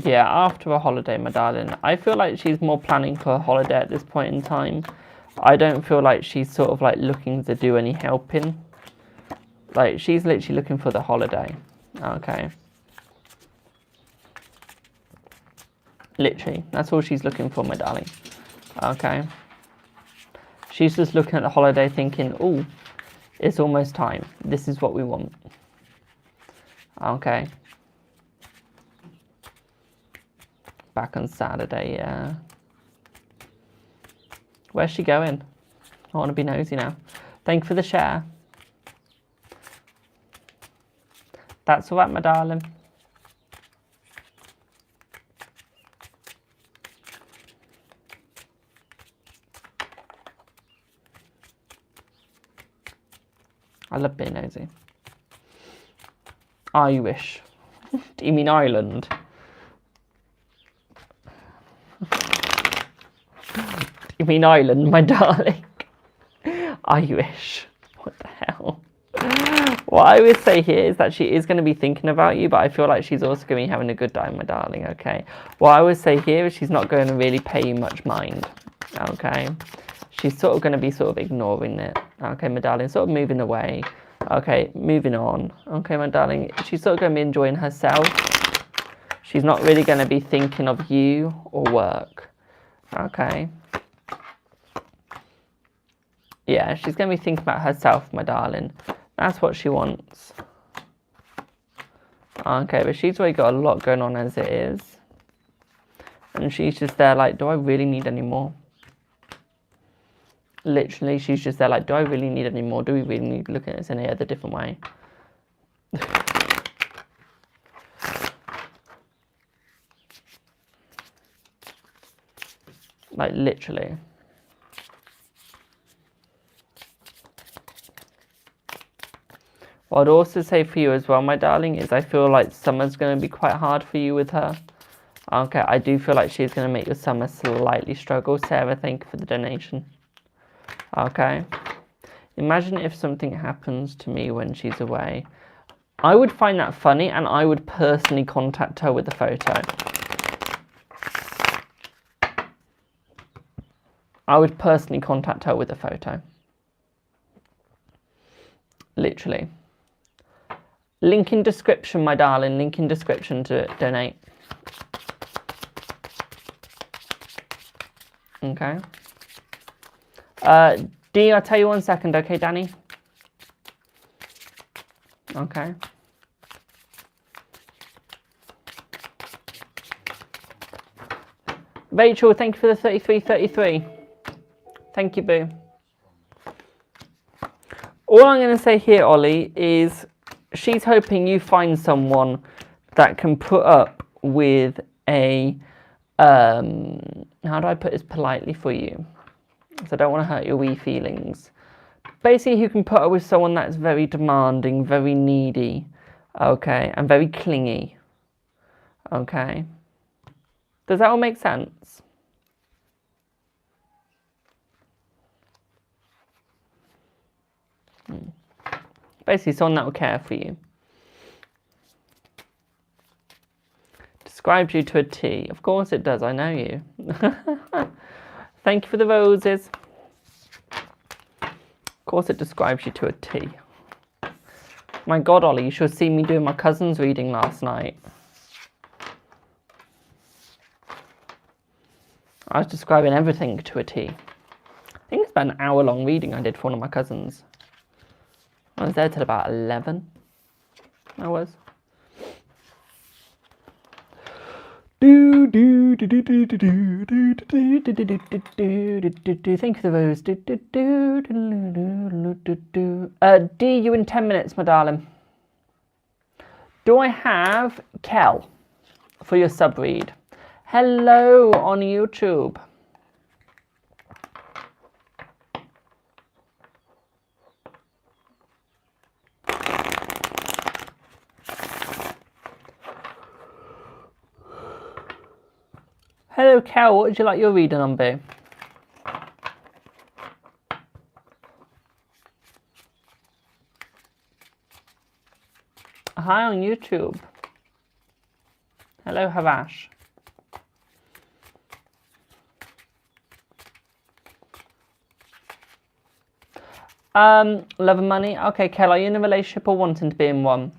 Yeah, after a holiday, my darling. I feel like she's more planning for a holiday at this point in time. I don't feel like she's sort of like looking to do any helping. Like, she's literally looking for the holiday. Okay. Literally. That's all she's looking for, my darling. Okay. She's just looking at the holiday thinking, oh, it's almost time. This is what we want. Okay. Back on Saturday, yeah. Where's she going? I want to be nosy now. Thank you for the share. That's all right, my darling. I love being nosy. Irish. Do you mean Ireland? You mean Ireland, my darling? Irish. What the hell? What I would say here is that she is going to be thinking about you, but I feel like she's also going to be having a good time, my darling, okay? What I would say here is she's not going to really pay you much mind, okay? She's sort of going to be sort of ignoring it, okay, my darling? Sort of moving away, okay? Moving on, okay, my darling? She's sort of going to be enjoying herself. She's not really going to be thinking of you or work, okay? Yeah, she's going to be thinking about herself, my darling. That's what she wants. Okay, but she's already got a lot going on as it is. And she's just there like, do I really need any more? Literally, she's just there like, do I really need any more? Do we really need to look at this in any other different way? Like, literally. What I'd also say for you as well, my darling, is I feel like summer's going to be quite hard for you with her. Okay, I do feel like she's going to make your summer slightly struggle. Sarah, thank you for the donation. Okay. Imagine if something happens to me when she's away. I would find that funny, and I would personally contact her with a photo. I would personally contact her with a photo. Literally. Link in description, my darling. Link in description to donate. Okay. D, I'll tell you 1 second, okay, Danny? Okay. Rachel, thank you for the 3333. Thank you, boo. All I'm going to say here, Ollie, is she's hoping you find someone that can put up with a, how do I put this politely for you? So I don't want to hurt your wee feelings. Basically, who can put up with someone that's very demanding, very needy, okay, and very clingy, okay? Does that all make sense? Basically, someone that will care for you. Describes you to a T. Of course it does, I know you. Thank you for the roses. Of course it describes you to a T. My God, Ollie, you should have seen me doing my cousin's reading last night. I was describing everything to a T. I think it's about an hour-long reading I did for one of my cousins. I was there till about 11. I was. Thank you for the rose. D, you in 10 minutes, my darling. Do I have Kel for your sub read? Hello on YouTube. Hello, Kel. What would you like your reading on, boo? Hi on YouTube. Hello, Havash. Love and money. Okay, Kel, are you in a relationship or wanting to be in one?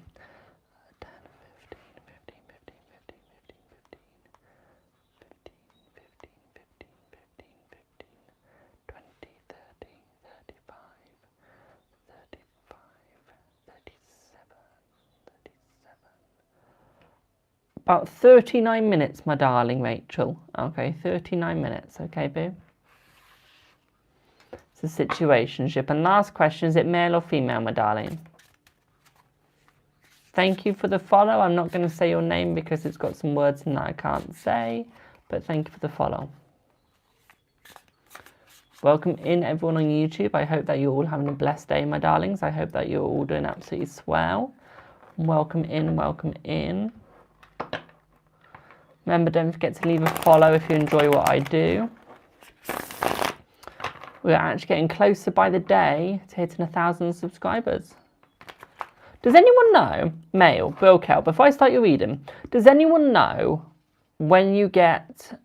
39 minutes, my darling Rachel. Okay, 39 minutes. Okay, boo. It's a situationship. And last question, is it male or female, my darling? Thank you for the follow. I'm not going to say your name because it's got some words in that I can't say. But thank you for the follow. Welcome in, everyone on YouTube. I hope that you're all having a blessed day, my darlings. I hope that you're all doing absolutely swell. Welcome in, welcome in. Remember, don't forget to leave a follow if you enjoy what I do. We're actually getting closer by the day to hitting 1,000 subscribers. Does anyone know, male, Bill Kell, before I start your reading, does anyone know when you get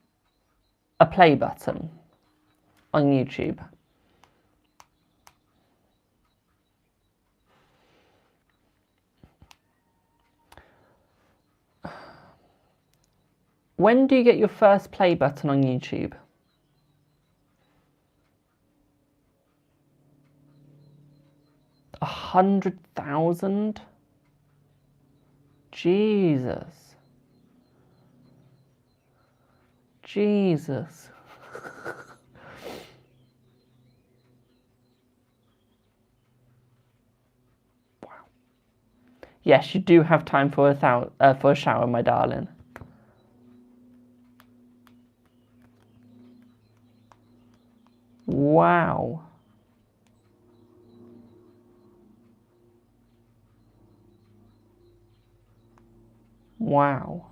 a play button on YouTube? When do you get your first play button on YouTube? $100,000? Jesus. Jesus. Wow. Yes, you do have time for a shower, my darling. Wow. Wow.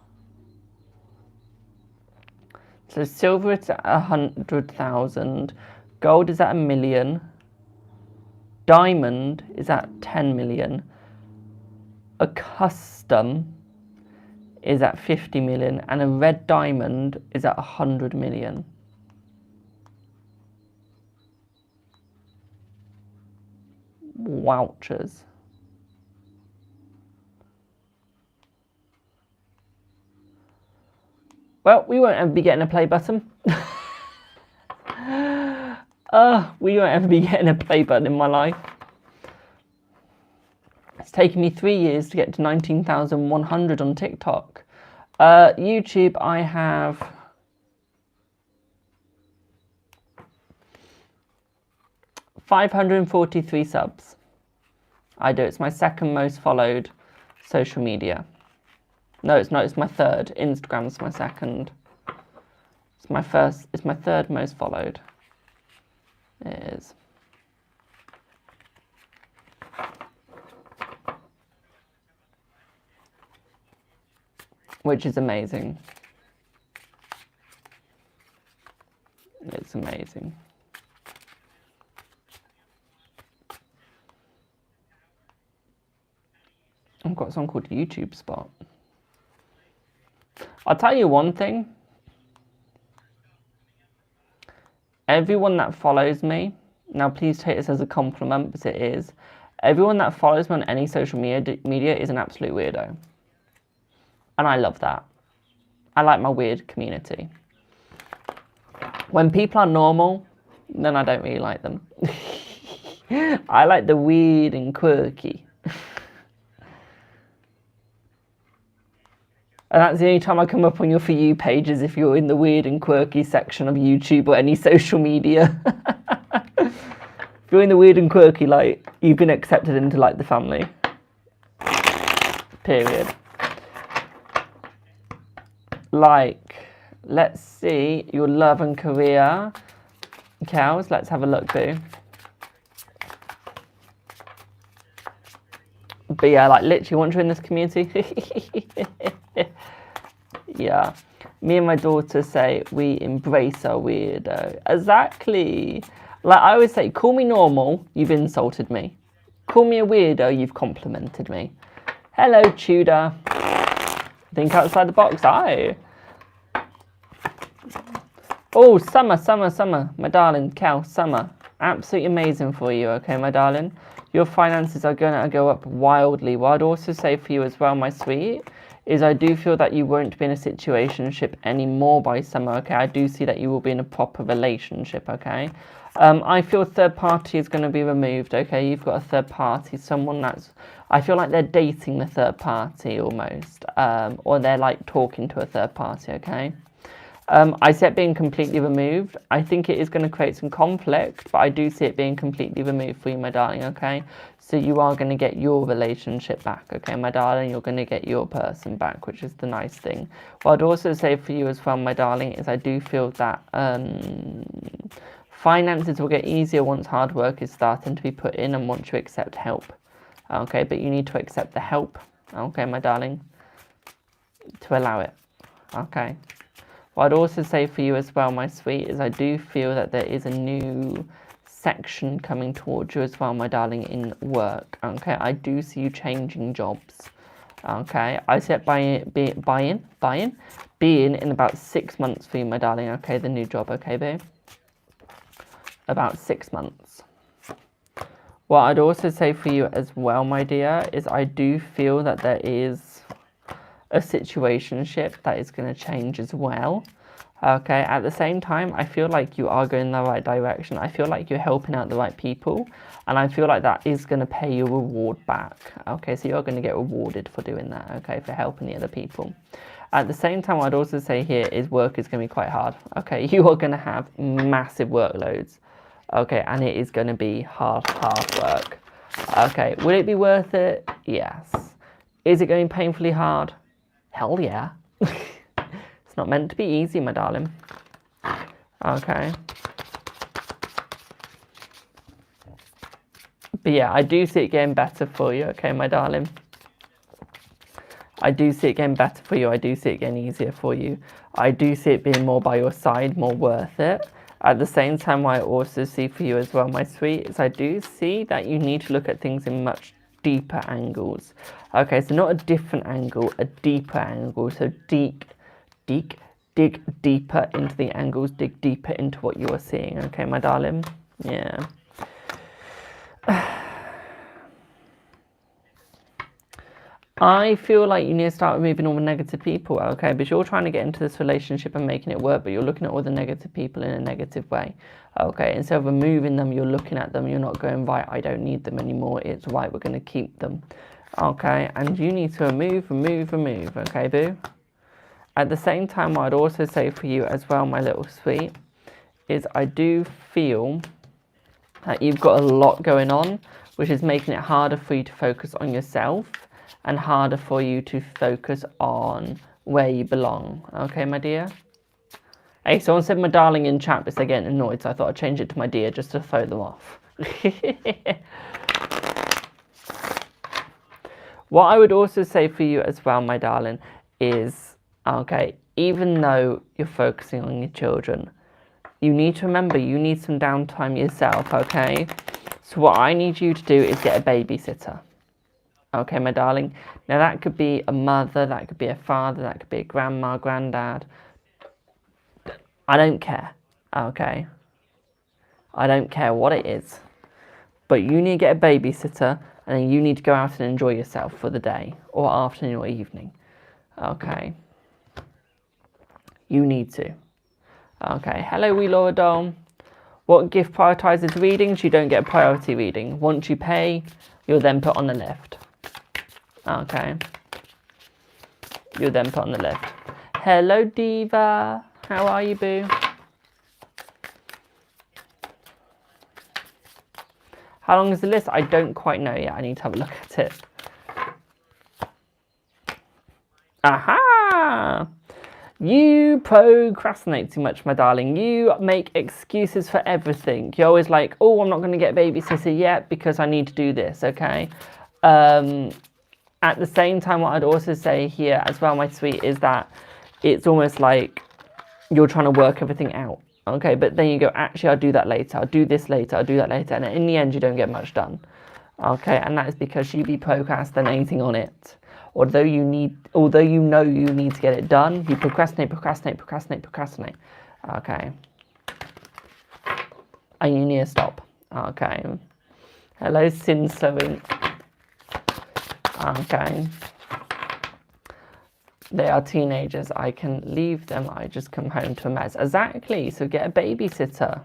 So silver is at 100,000, gold is at 1 million, diamond is at 10 million, a custom is at 50 million, and a red diamond is at 100 million. Wowchers. Well, we won't ever be getting a play button. We won't ever be getting a play button in my life. It's taken me 3 years to get to 19,100 on TikTok. YouTube, I have 543 subs. I do. It's my second most followed social media. No, it's not. It's my third. Instagram's my second. It's my first. It's my third most followed. It is. Which is amazing. It's amazing. I've got something called YouTube Spot. I'll tell you one thing. Everyone that follows me, now please take this as a compliment, because it is. Everyone that follows me on any social media is an absolute weirdo. And I love that. I like my weird community. When people are normal, then I don't really like them. I like the weird and quirky. And that's the only time I come up on your For You page is if you're in the weird and quirky section of YouTube or any social media. If you're in the weird and quirky, like, you've been accepted into, like, the family. Period. Like, let's see your love and career. Cows, let's have a look, boo. But yeah, like, literally, once you're in this community, yeah, me and my daughter say we embrace our weirdo. Exactly. Like I always say, call me normal, you've insulted me. Call me a weirdo, you've complimented me. Hello, Tudor. Think outside the box. Aye. Oh, summer, my darling. Cal, summer. Absolutely amazing for you, okay, my darling? Your finances are going to go up wildly. What I'd also say for you as well, my sweet, is I do feel that you won't be in a situationship anymore by summer, okay? I do see that you will be in a proper relationship, okay? I feel third party is going to be removed, okay? You've got a third party, someone that's... I feel like they're dating the third party almost, or they're like talking to a third party, okay? I see it being completely removed. I think it is going to create some conflict, but I do see it being completely removed for you, my darling, okay? So you are going to get your relationship back, okay, my darling? You're going to get your person back, which is the nice thing. What I'd also say for you as well, my darling, is I do feel that finances will get easier once hard work is starting to be put in and once you accept help, okay? But you need to accept the help okay, my darling, to allow it, okay. What I'd also say for you as well, my sweet, is I do feel that there is a new section coming towards you as well, my darling, in work, okay. I do see you changing jobs, okay. I said being in about 6 months for you, my darling, okay, the new job, okay, babe? About 6 months. What I'd also say for you as well, my dear, is I do feel that there is a situationship that is going to change as well. Okay, at the same time, I feel like you are going in the right direction. I feel like you're helping out the right people, and I feel like that is going to pay you a reward back. Okay, so you're going to get rewarded for doing that, okay, for helping the other people. At the same time, what I'd also say here is work is going to be quite hard. Okay, you are going to have massive workloads. Okay, and it is going to be hard work. Okay, will it be worth it? Yes. Is it going to be painfully hard? Hell yeah. It's not meant to be easy, my darling. Okay. But yeah, I do see it getting better for you, okay, my darling. I do see it getting better for you. I do see it getting easier for you. I do see it being more by your side, more worth it. At the same time, what I also see for you as well, my sweet, is I do see that you need to look at things in much deeper angles. Okay, so not a different angle, a deeper angle. So dig deeper into the angles, dig deeper into what you are seeing. Okay, my darling? Yeah. I feel like you need to start removing all the negative people, okay? But you're trying to get into this relationship and making it work, but you're looking at all the negative people in a negative way, okay? Instead of removing them, you're looking at them, you're not going, right, I don't need them anymore. It's right, we're going to keep them, okay? And you need to remove, okay, boo? At the same time, what I'd also say for you as well, my little sweet, is I do feel that you've got a lot going on, which is making it harder for you to focus on yourself and harder for you to focus on where you belong. Okay, my dear? Hey, someone said my darling in chat, but they're getting annoyed, so I thought I'd change it to my dear just to throw them off. What I would also say for you as well, my darling, is, okay, even though you're focusing on your children, you need to remember you need some downtime yourself, okay? So what I need you to do is get a babysitter. Okay, my darling. Now, that could be a mother, that could be a father, that could be a grandma, granddad. I don't care, okay? I don't care what it is. But you need to get a babysitter, and then you need to go out and enjoy yourself for the day, or afternoon or evening, okay? You need to. Okay, hello, wee Laura doll. What gift prioritizes readings? You don't get a priority reading. Once you pay, you're then put on the list. Okay. You're then put on the list. Hello, Diva. How are you, boo? How long is the list? I don't quite know yet. I need to have a look at it. Aha! You procrastinate too much, my darling. You make excuses for everything. You're always like, oh, I'm not going to get a babysitter yet because I need to do this, okay? At the same time, what I'd also say here as well, my sweet, is that it's almost like you're trying to work everything out, okay? But then you go, actually, I'll do that later. I'll do this later. I'll do that later. And in the end, you don't get much done, okay? And that is because you be procrastinating on it. Although you know you need to get it done, you procrastinate, okay? And you need to stop, okay? Hello, Sin Sewing. Okay. They are teenagers. I can leave them. I just come home to a mess. Exactly. So get a babysitter.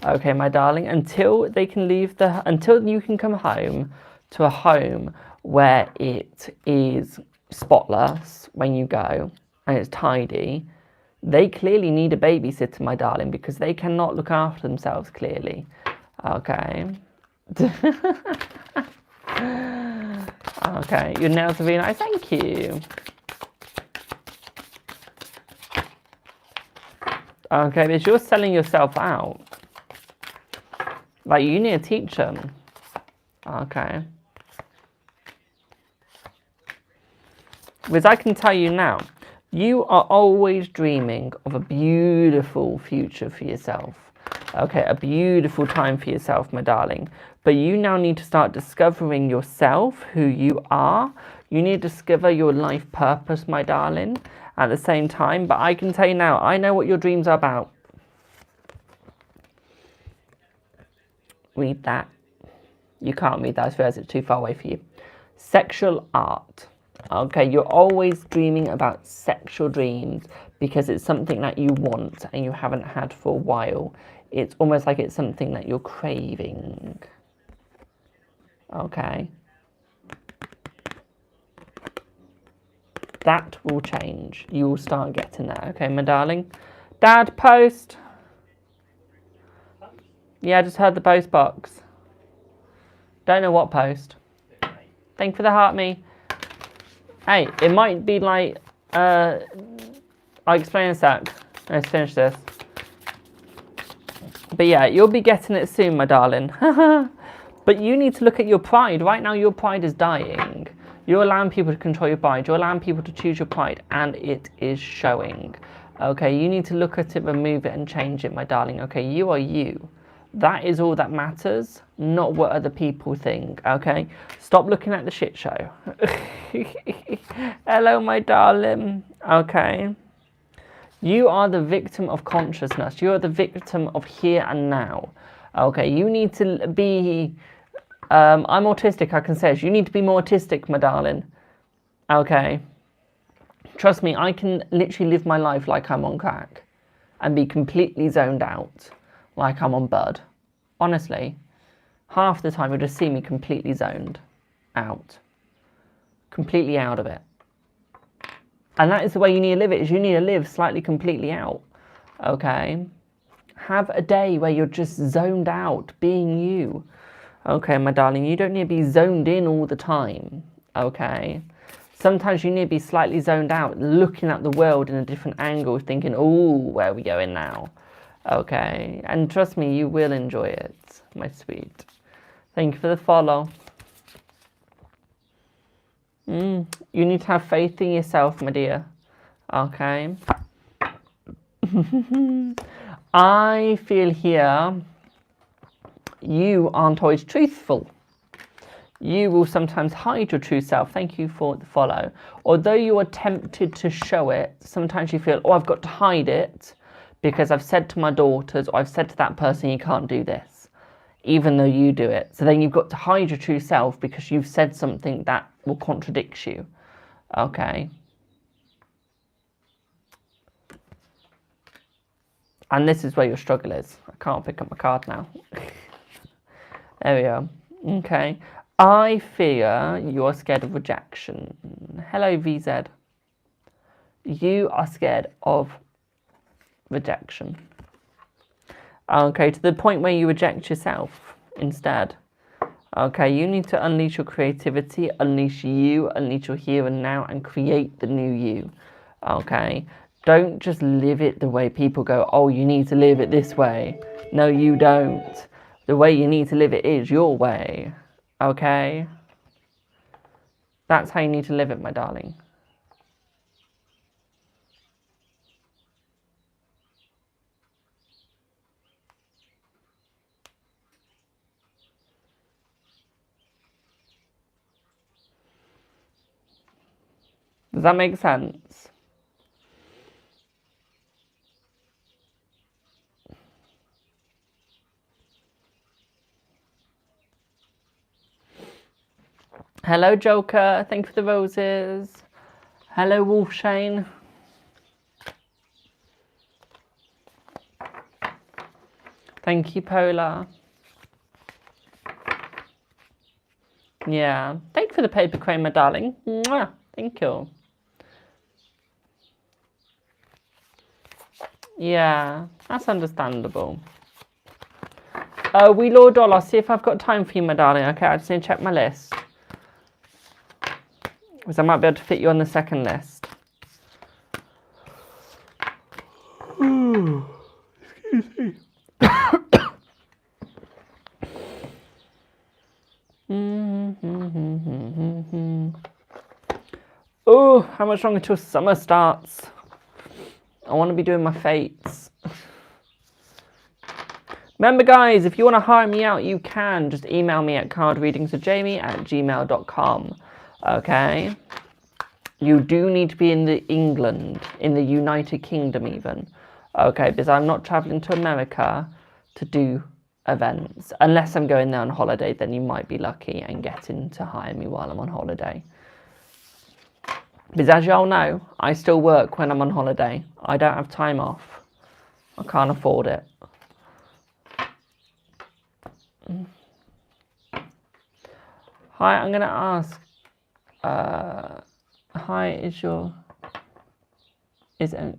Okay, my darling. Until they can leave until you can come home to a home where it is spotless when you go and it's tidy, they clearly need a babysitter, my darling, because they cannot look after themselves, clearly. Okay. Okay, your nails are really nice. Thank you. Okay, but you're selling yourself out. Like, you need to teach them. Okay. Because I can tell you now, you are always dreaming of a beautiful future for yourself. Okay, a beautiful time for yourself, my darling. But you now need to start discovering yourself, who you are. You need to discover your life purpose, my darling, at the same time. But I can tell you now, I know what your dreams are about. Read that. You can't read that, I suppose it's too far away for you. Sexual art. Okay, you're always dreaming about sexual dreams because it's something that you want and you haven't had for a while. It's almost like it's something that you're craving. Okay. That will change. You will start getting that. Okay, my darling. Dad, post. Yeah, I just heard the post box. Don't know what post. Thank you for the heart, me. Hey, it might be like, I'll explain in a sec. Let's finish this. But yeah, you'll be getting it soon, my darling. But you need to look at your pride. Right now, your pride is dying. You're allowing people to control your pride. You're allowing people to choose your pride, and it is showing. Okay, you need to look at it, remove it, and change it, my darling. Okay, you are you. That is all that matters, not what other people think, okay? Stop looking at the shit show. Hello, my darling. Okay. You are the victim of consciousness. You are the victim of here and now. Okay, you need to be... I'm autistic, I can say it. You need to be more autistic, my darling. Okay. Trust me, I can literally live my life like I'm on crack and be completely zoned out. Like I'm on bud. Honestly, half the time you'll just see me completely zoned out. Completely out of it. And that is the way you need to live it, is you need to live slightly completely out. Okay? Have a day where you're just zoned out, being you. Okay, my darling, you don't need to be zoned in all the time. Okay? Sometimes you need to be slightly zoned out, looking at the world in a different angle, thinking, ooh, where are we going now? Okay, and trust me, you will enjoy it, my sweet. Thank you for the follow. You need to have faith in yourself, my dear. Okay. I feel here you aren't always truthful. You will sometimes hide your true self. Thank you for the follow. Although you are tempted to show it, sometimes you feel, oh, I've got to hide it because I've said to my daughters or I've said to that person, you can't do this, even though you do it. So then you've got to hide your true self because you've said something that will contradict you. Okay. And this is where your struggle is. I can't pick up my card now. There we go. Okay. I fear you are scared of rejection. Hello, VZ. You are scared of rejection. Okay, to the point where you reject yourself instead. Okay, you need to unleash your creativity, unleash you, unleash your here and now, and create the new you. Okay, don't just live it the way people go, oh, you need to live it this way. No, you don't. The way you need to live it is your way. Okay? That's how you need to live it, my darling. Does that make sense? Hello, Joker. Thank you for the roses. Hello, Wolfshane. Thank you, Polar. Yeah. Thank you for the paper crane, my darling. Mwah. Thank you. Yeah, that's understandable. We Lord Doll, I'll see if I've got time for you, my darling. Okay, I just need to check my list. Because I might be able to fit you on the second list. Excuse me. Oh, how much longer till summer starts? I want to be doing my fates. Remember, guys, if you want to hire me out, you can. Just email me at cardreadingswithjamie@gmail.com. Okay? You do need to be in England, in the United Kingdom even. Okay, because I'm not travelling to America to do events. Unless I'm going there on holiday, then you might be lucky and getting to hire me while I'm on holiday. Because as y'all know, I still work when I'm on holiday. I don't have time off. I can't afford it. Hi, I'm going to ask. Hi,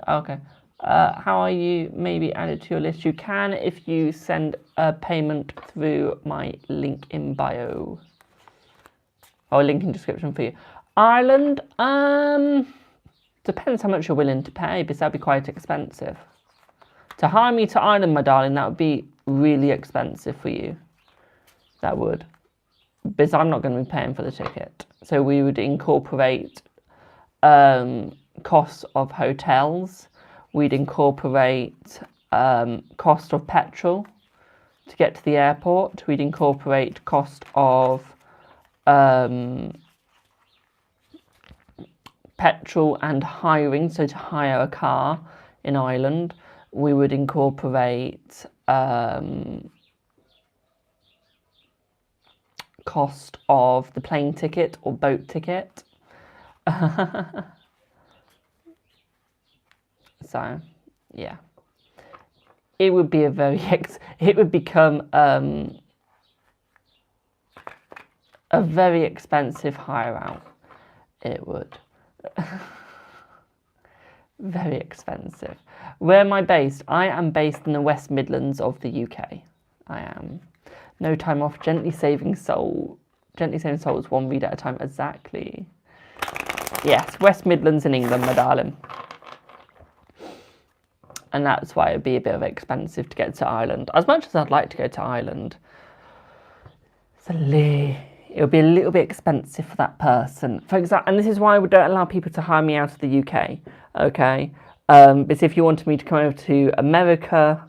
okay. How are you maybe added to your list? You can if you send a payment through my link in bio. Or link in description for you. Ireland, depends how much you're willing to pay, because that'd be quite expensive. To hire me to Ireland, my darling, that would be really expensive for you. That would. Because I'm not going to be paying for the ticket. So we would incorporate costs of hotels. We'd incorporate cost of petrol to get to the airport. We'd incorporate cost of petrol and hiring, so to hire a car in Ireland. We would incorporate cost of the plane ticket or boat ticket. So, yeah. It would be it would become a very expensive hire out. It would. Very expensive. Where am I based? I am based in the West Midlands of the UK. I am. No time off, gently saving souls, one read at a time. Exactly. Yes, West Midlands in England, my darling. And that's why it'd be a bit of expensive to get to Ireland. As much as I'd like to go to Ireland, it'll be a little bit expensive for that person. For example, and this is why we don't allow people to hire me out of the UK. Okay, because if you wanted me to come over to America,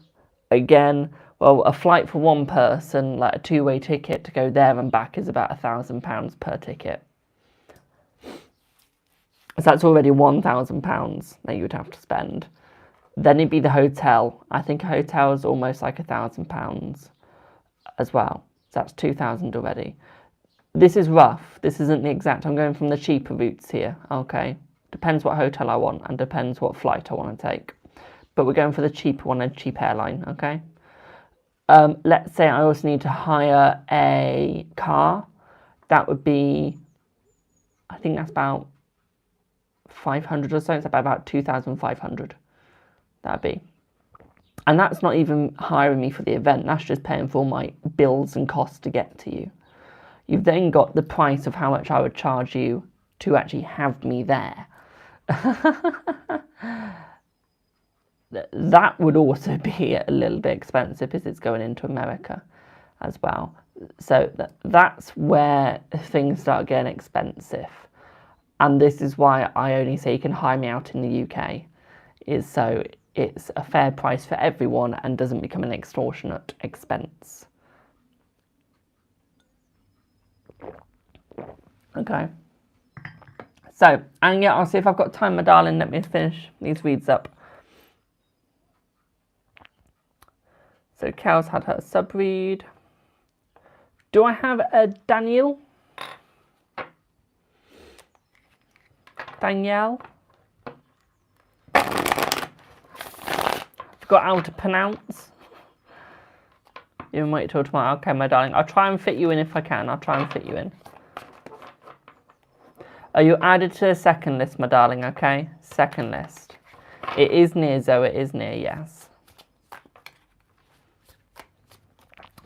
again, well, a flight for one person, like a two-way ticket to go there and back, is about £1,000 per ticket. So that's already £1,000 that you would have to spend. Then it'd be the hotel. I think a hotel is almost like £1,000 as well. So that's 2,000 already. This is rough. This isn't the exact. I'm going from the cheaper routes here. Okay. Depends what hotel I want and depends what flight I want to take. But we're going for the cheaper one, a cheap airline. Okay. Let's say I also need to hire a car. That would be, I think that's about 500 or so. It's about 2,500. That'd be. And that's not even hiring me for the event. That's just paying for all my bills and costs to get to you. You've then got the price of how much I would charge you to actually have me there. That would also be a little bit expensive because it's going into America as well. So that's where things start getting expensive. And this is why I only say you can hire me out in the UK, is so it's a fair price for everyone and doesn't become an extortionate expense. Okay. So, and yeah, I'll see if I've got time, my darling. Let me finish these reads up. So, Cal's had her sub-read. Do I have a Danielle? Forgot how to pronounce. Even wait till tomorrow. Okay, my darling. I'll try and fit you in if I can. I'll try and fit you in. Are you added to the second list, my darling? Okay, second list. It is near, Zoe. It is near, yes.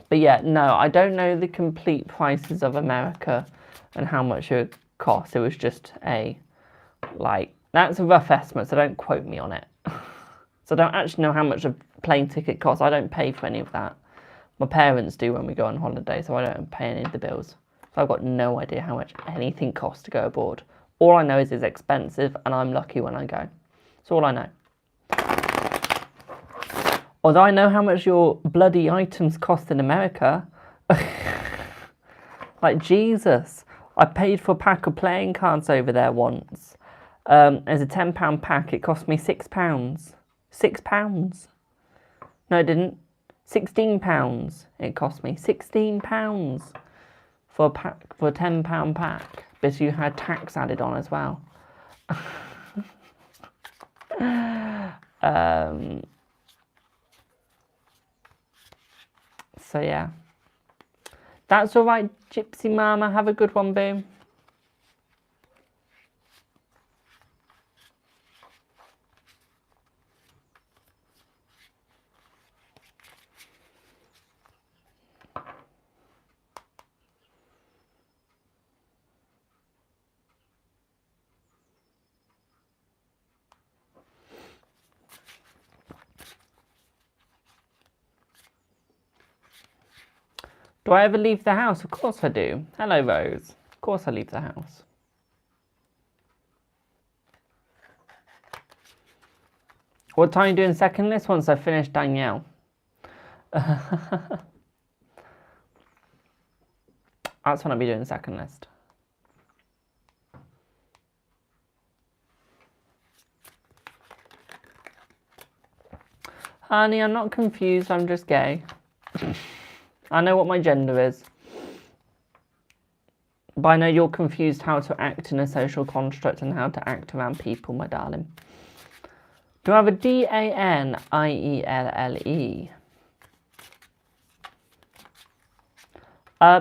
But yeah, no, I don't know the complete prices of America and how much it would cost. It was just that's a rough estimate, so don't quote me on it. So I don't actually know how much a plane ticket costs. I don't pay for any of that. My parents do when we go on holiday, so I don't pay any of the bills. So I've got no idea how much anything costs to go aboard All I know is it's expensive and I'm lucky when I go. That's all I know. Although I know how much your bloody items cost in America. Like, Jesus. I paid for a pack of playing cards over there once. As a £10 pack, it cost me £6. £6. No, it didn't. £16. It cost me £16 for a pack, for a £10 pack. But you had tax added on as well. So yeah. That's all right, Gypsy Mama. Have a good one, Boom. Do I ever leave the house? Of course I do. Hello, Rose. Of course I leave the house. What time are you doing second list? Once I finish Danielle. That's when I'll be doing second list. Honey, I'm not confused. I'm just gay. I know what my gender is. But I know you're confused how to act in a social construct and how to act around people, my darling. Do I have a Danielle?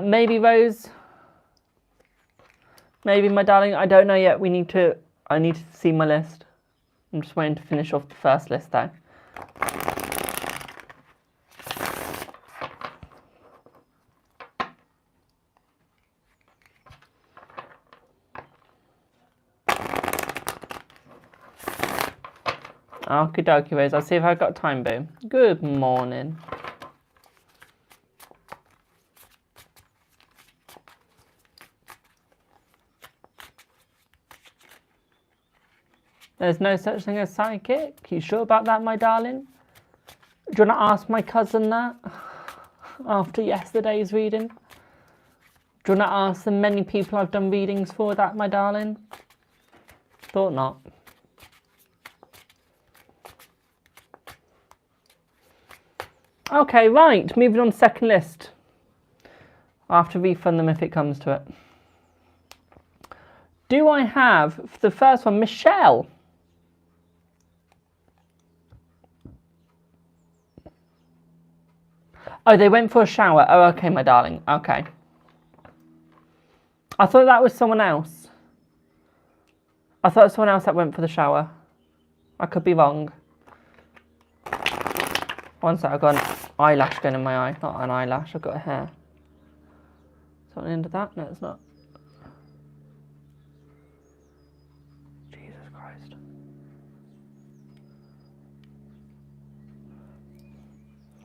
Maybe, Rose. Maybe, my darling. I don't know yet. I need to see my list. I'm just waiting to finish off the first list, though. Okie dokie, Rose. I'll see if I've got time, Boo. Good morning. There's no such thing as psychic? You sure about that, my darling? Do you want to ask my cousin that after yesterday's reading? Do you want to ask the many people I've done readings for that, my darling? Thought not. Okay, right, moving on to second list. I'll have to refund them if it comes to it. Do I have, for the first one, Michelle? Oh, they went for a shower. Oh, okay, my darling. Okay. I thought that was someone else. I thought it was someone else that went for the shower. I could be wrong. One sec, I've got an eyelash going in my eye. Not an eyelash, I've got a hair. Is that the end of that? No, it's not. Jesus Christ.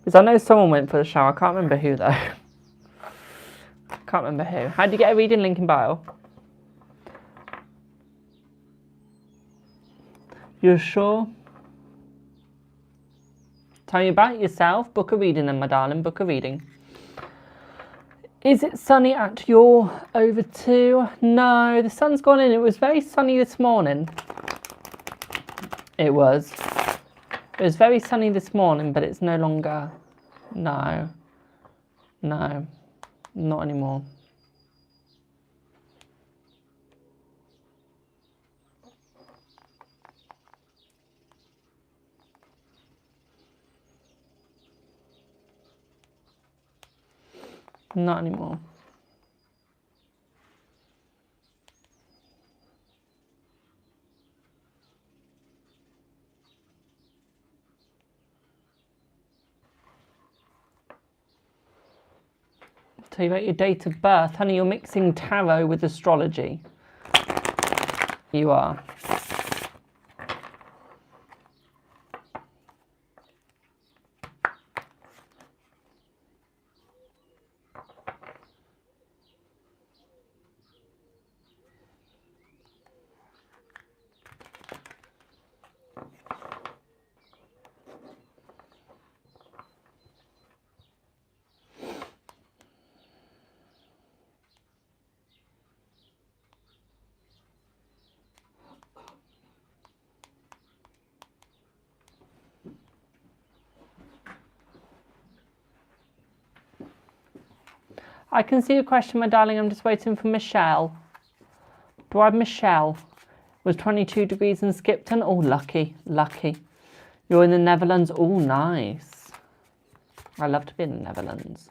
Because I know someone went for the shower. I can't remember who, though. Can't remember who. How do you get a reading? Link in bio. You're sure? Tell me about yourself. Book a reading then, my darling. Book a reading. Is it sunny at your over 2? No, the sun's gone in. It was very sunny this morning. It was. It was very sunny this morning, but it's no longer. No. No. Not anymore. Not anymore. Tell you about your date of birth. Honey, you're mixing tarot with astrology. You are. I can see your question, my darling. I'm just waiting for Michelle. Do I have Michelle? Was 22 degrees in Skipton? Oh, lucky, lucky. You're in the Netherlands? Oh, nice. I love to be in the Netherlands.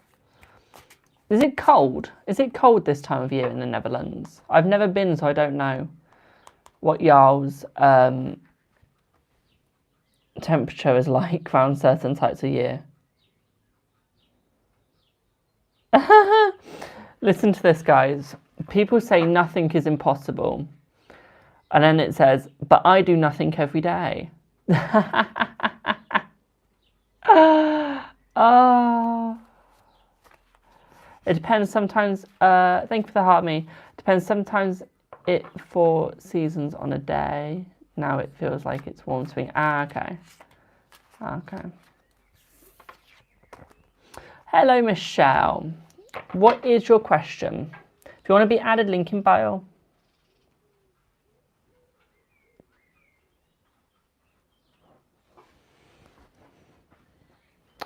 Is it cold? Is it cold this time of year in the Netherlands? I've never been, so I don't know what y'all's temperature is like around certain types of year. Listen to this, guys. People say nothing is impossible. And then it says, but I do nothing every day. Oh. It depends sometimes. Thank you for the heart, me. Depends sometimes it 4 seasons on a day. Now it feels like it's warm swing. Okay. Okay. Hello, Michelle. What is your question? If you want to be added, link in bio.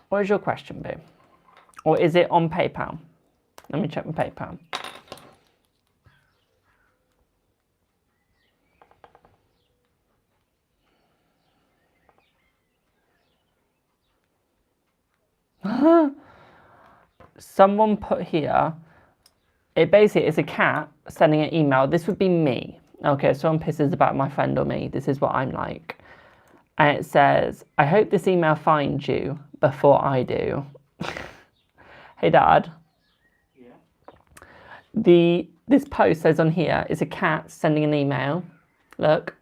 What is your question, Boo? Or is it on PayPal? Let me check my PayPal. Someone put here, it basically is a cat sending an email. This would be me. Okay, someone pisses about my friend or me. This is what I'm like. And it says, I hope this email finds you before I do. Hey, Dad. Yeah. This post says on here is a cat sending an email. Look,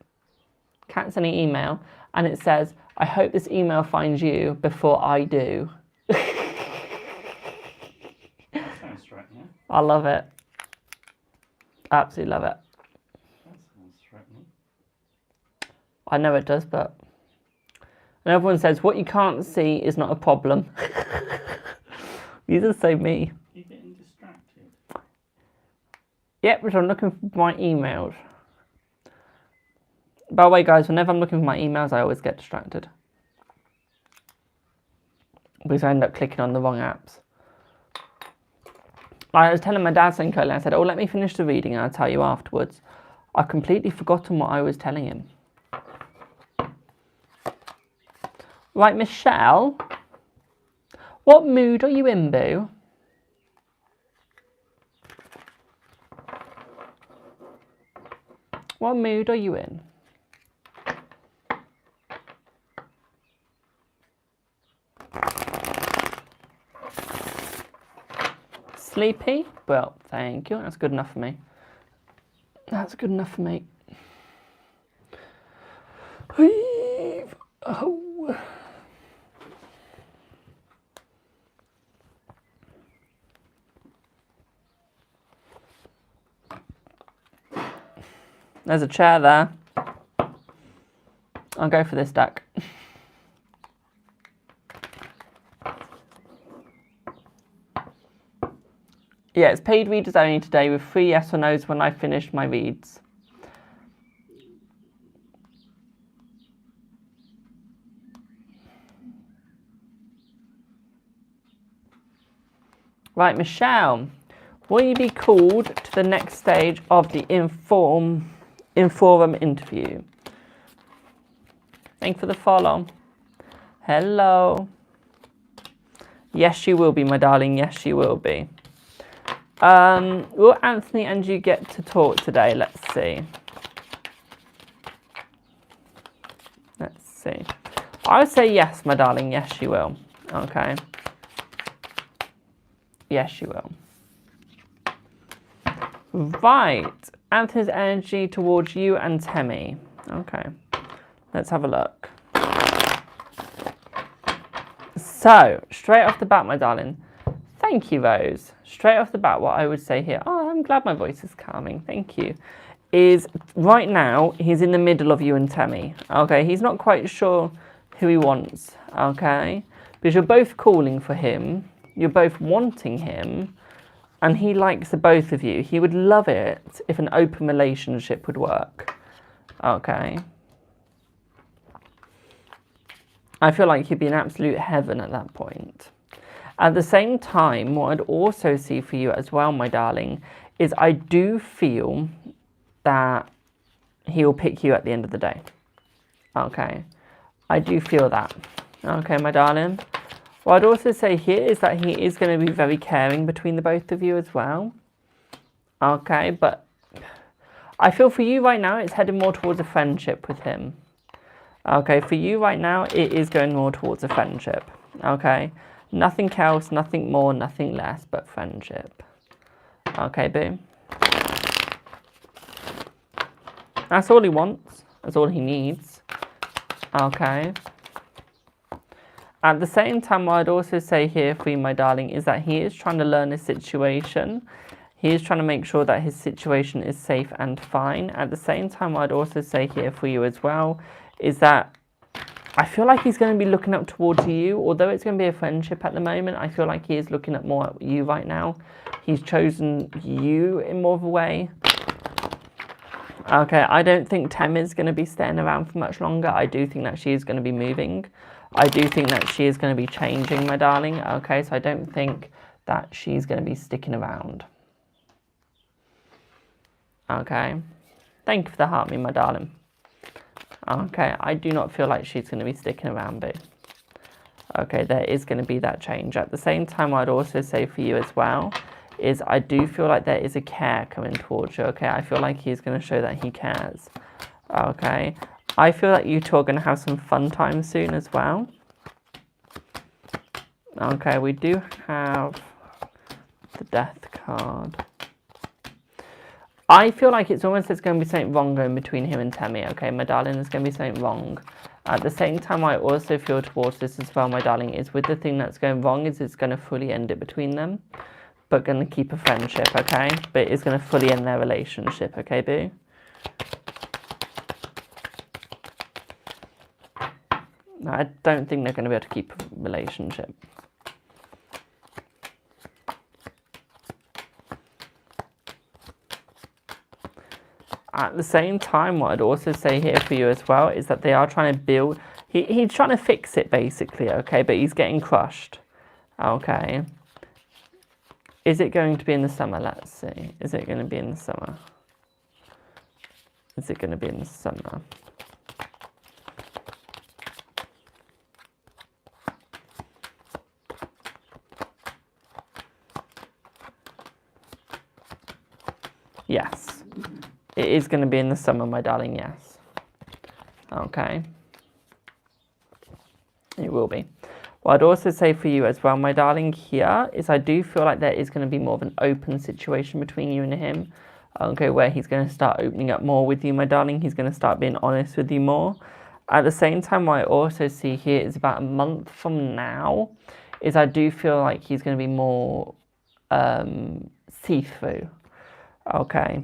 cat sending an email. And it says, I hope this email finds you before I do. Sounds threatening. I love it. Absolutely love it. That sounds threatening. I know it does, but... And everyone says, what you can't see is not a problem. These are so me. You're getting distracted. Yep, because I'm looking for my emails. By the way, guys, whenever I'm looking for my emails, I always get distracted. Because I end up clicking on the wrong apps. I was telling my dad something earlier, I said, oh, let me finish the reading and I'll tell you afterwards. I've completely forgotten what I was telling him. Right, Michelle, what mood are you in, Boo? What mood are you in? Sleepy? Well, thank you. That's good enough for me. That's good enough for me. Oh. There's a chair there. I'll go for this deck. Yeah, it's paid readers only today with 3 yes or no's when I finish my reads. Right, Michelle, will you be called to the next stage of the Inforum interview? Thank you for the follow. Hello. Yes, you will be, my darling. Yes, you will be. Will Anthony and you get to talk today? Let's see. Let's see. I would say yes, my darling. Yes, you will. Okay. Yes, you will. Right. Anthony's energy towards you and Temmie. Okay. Let's have a look. So, straight off the bat, my darling. Thank you, Rose. Straight off the bat, what I would say here, oh, I'm glad my voice is calming, thank you, is right now, he's in the middle of you and Temmie, okay? He's not quite sure who he wants, okay? Because you're both calling for him, you're both wanting him, and he likes the both of you. He would love it if an open relationship would work, okay? I feel like he'd be in absolute heaven at that point. At the same time, what I'd also see for you as well, my darling, is I do feel that he'll pick you at the end of the day. Okay. I do feel that. Okay, my darling. What I'd also say here is that he is going to be very caring between the both of you as well. Okay, but I feel for you right now, it's heading more towards a friendship with him. Okay, for you right now, it is going more towards a friendship. Okay, nothing else, nothing more, nothing less, but friendship. Okay, boo. That's all he wants. That's all he needs. Okay. At the same time, what I'd also say here for you, my darling, is that he is trying to learn his situation. He is trying to make sure that his situation is safe and fine. At the same time, what I'd also say here for you as well is that I feel like he's going to be looking up towards you. Although it's going to be a friendship at the moment, I feel like he is looking up more at you right now. He's chosen you in more of a way. Okay, I don't think Tem is going to be staying around for much longer. I do think that she is going to be moving. I do think that she is going to be changing, my darling. Okay, so I don't think that she's going to be sticking around. Okay. Thank you for the heart, me, my darling. Okay, I do not feel like she's going to be sticking around, boo. Okay, there is going to be that change. At the same time, I'd also say for you as well, is I do feel like there is a care coming towards you, okay? I feel like he's going to show that he cares, okay? I feel like you two are going to have some fun time soon as well. Okay, we do have the Death card. I feel like it's almost there's going to be something wrong going between him and Temmie, okay, my darling? There's going to be something wrong. At the same time, I also feel towards this as well, my darling, is with the thing that's going wrong is it's going to fully end it between them, but going to keep a friendship, okay? But it's going to fully end their relationship, okay, boo? No, I don't think they're going to be able to keep a relationship. At the same time, what I'd also say here for you as well is that they are trying to build... He's trying to fix it, basically, okay? But he's getting crushed, okay? Is it going to be in the summer? Let's see. Is it going to be in the summer? Is it going to be in the summer? Yes. It is going to be in the summer, my darling, yes. Okay. It will be. What I'd also say for you as well, my darling, here is I do feel like there is going to be more of an open situation between you and him. Okay, where he's going to start opening up more with you, my darling. He's going to start being honest with you more. At the same time, what I also see here is about a month from now, is I do feel like he's going to be more see-through. Okay.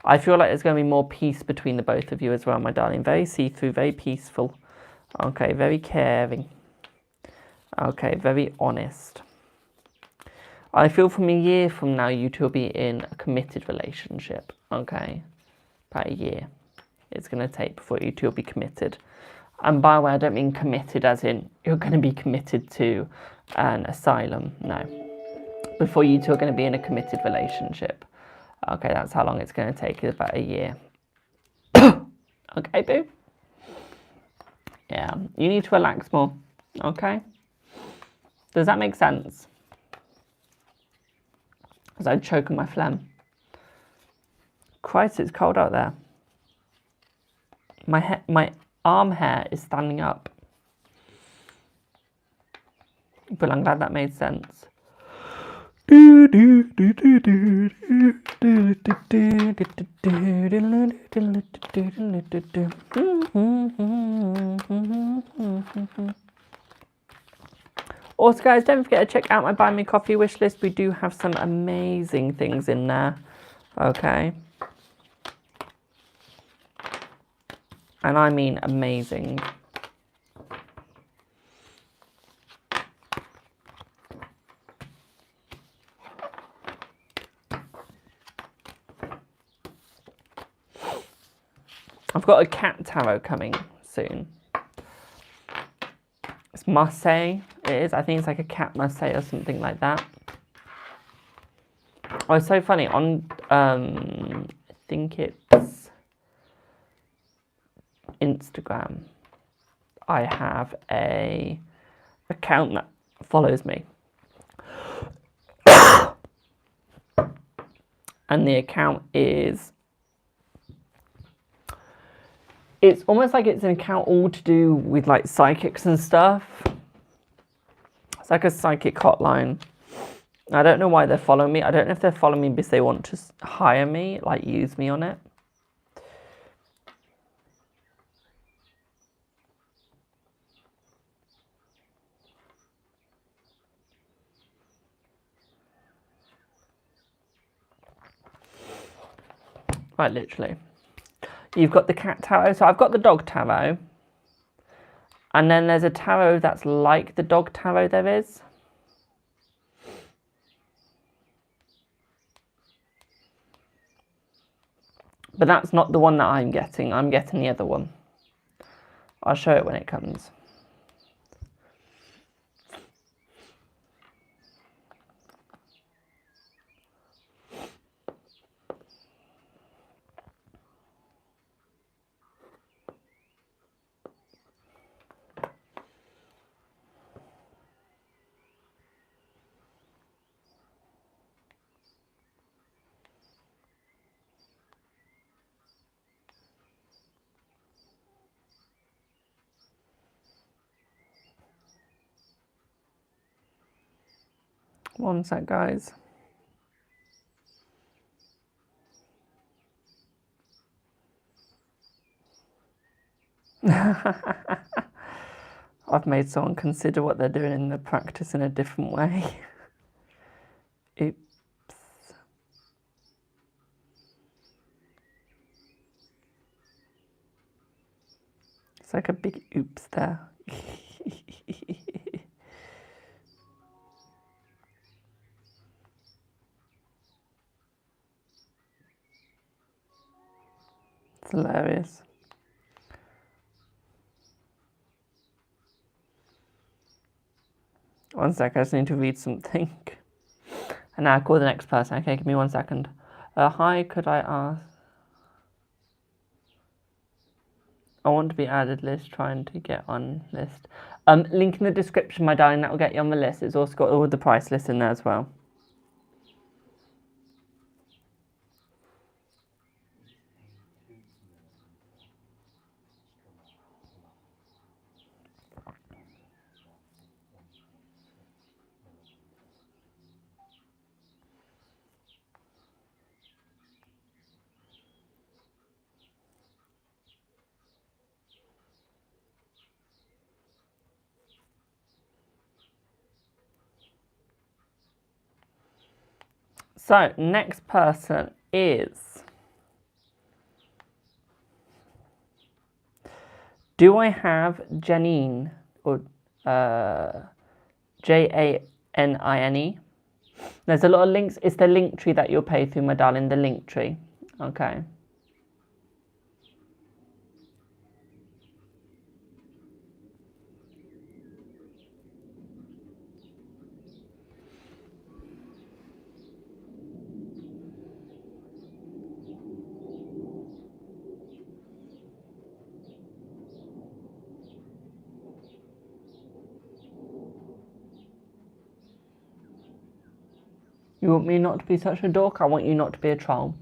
I feel like there's going to be more peace between the both of you as well, my darling. Very see-through, very peaceful. Okay, very caring. Okay, very honest. I feel from a year from now, you two will be in a committed relationship. Okay, about a year it's going to take before you two will be committed. And by the way, I don't mean committed as in you're going to be committed to an asylum. No. Before you two are going to be in a committed relationship. Okay, that's how long it's going to take, about a year. Okay, boo? Yeah, you need to relax more, okay? Does that make sense? Because I'd choke on my phlegm. Christ, it's cold out there. My arm hair is standing up. But I'm glad that made sense. Also, guys, don't forget to check out my Buy Me Coffee wish list. We do have some amazing things in there. Okay. And I mean amazing. I've got a cat tarot coming soon. It's Marseille it is. I think it's like a cat must say or something like that. Oh, it's so funny. On, I think it's Instagram. I have a account that follows me. And the account is, it's almost like it's an account all to do with like psychics and stuff. It's like a psychic hotline. I don't know why they're following me. I don't know if they're following me because they want to hire me, like use me on it. Right, literally. You've got the cat tarot. So I've got the dog tarot. And then there's a tarot that's like the dog tarot there is. But that's not the one that I'm getting. I'm getting the other one. I'll show it when it comes. One sec, guys. I've made someone consider what they're doing in the practice in a different way. Oops. It's like a big oops there. It's hilarious. One sec, I just need to read something. And now I'll call the next person. Okay, give me 1 second. Hi, could I ask? I want to be added list, trying to get on list. Link in the description, my darling, that will get you on the list. It's also got all the price lists in there as well. So, next person is... Do I have Janine, or Janine? There's a lot of links. It's the link tree that you'll pay through, my darling, the link tree. Okay. You want me not to be such a dork? I want you not to be a troll.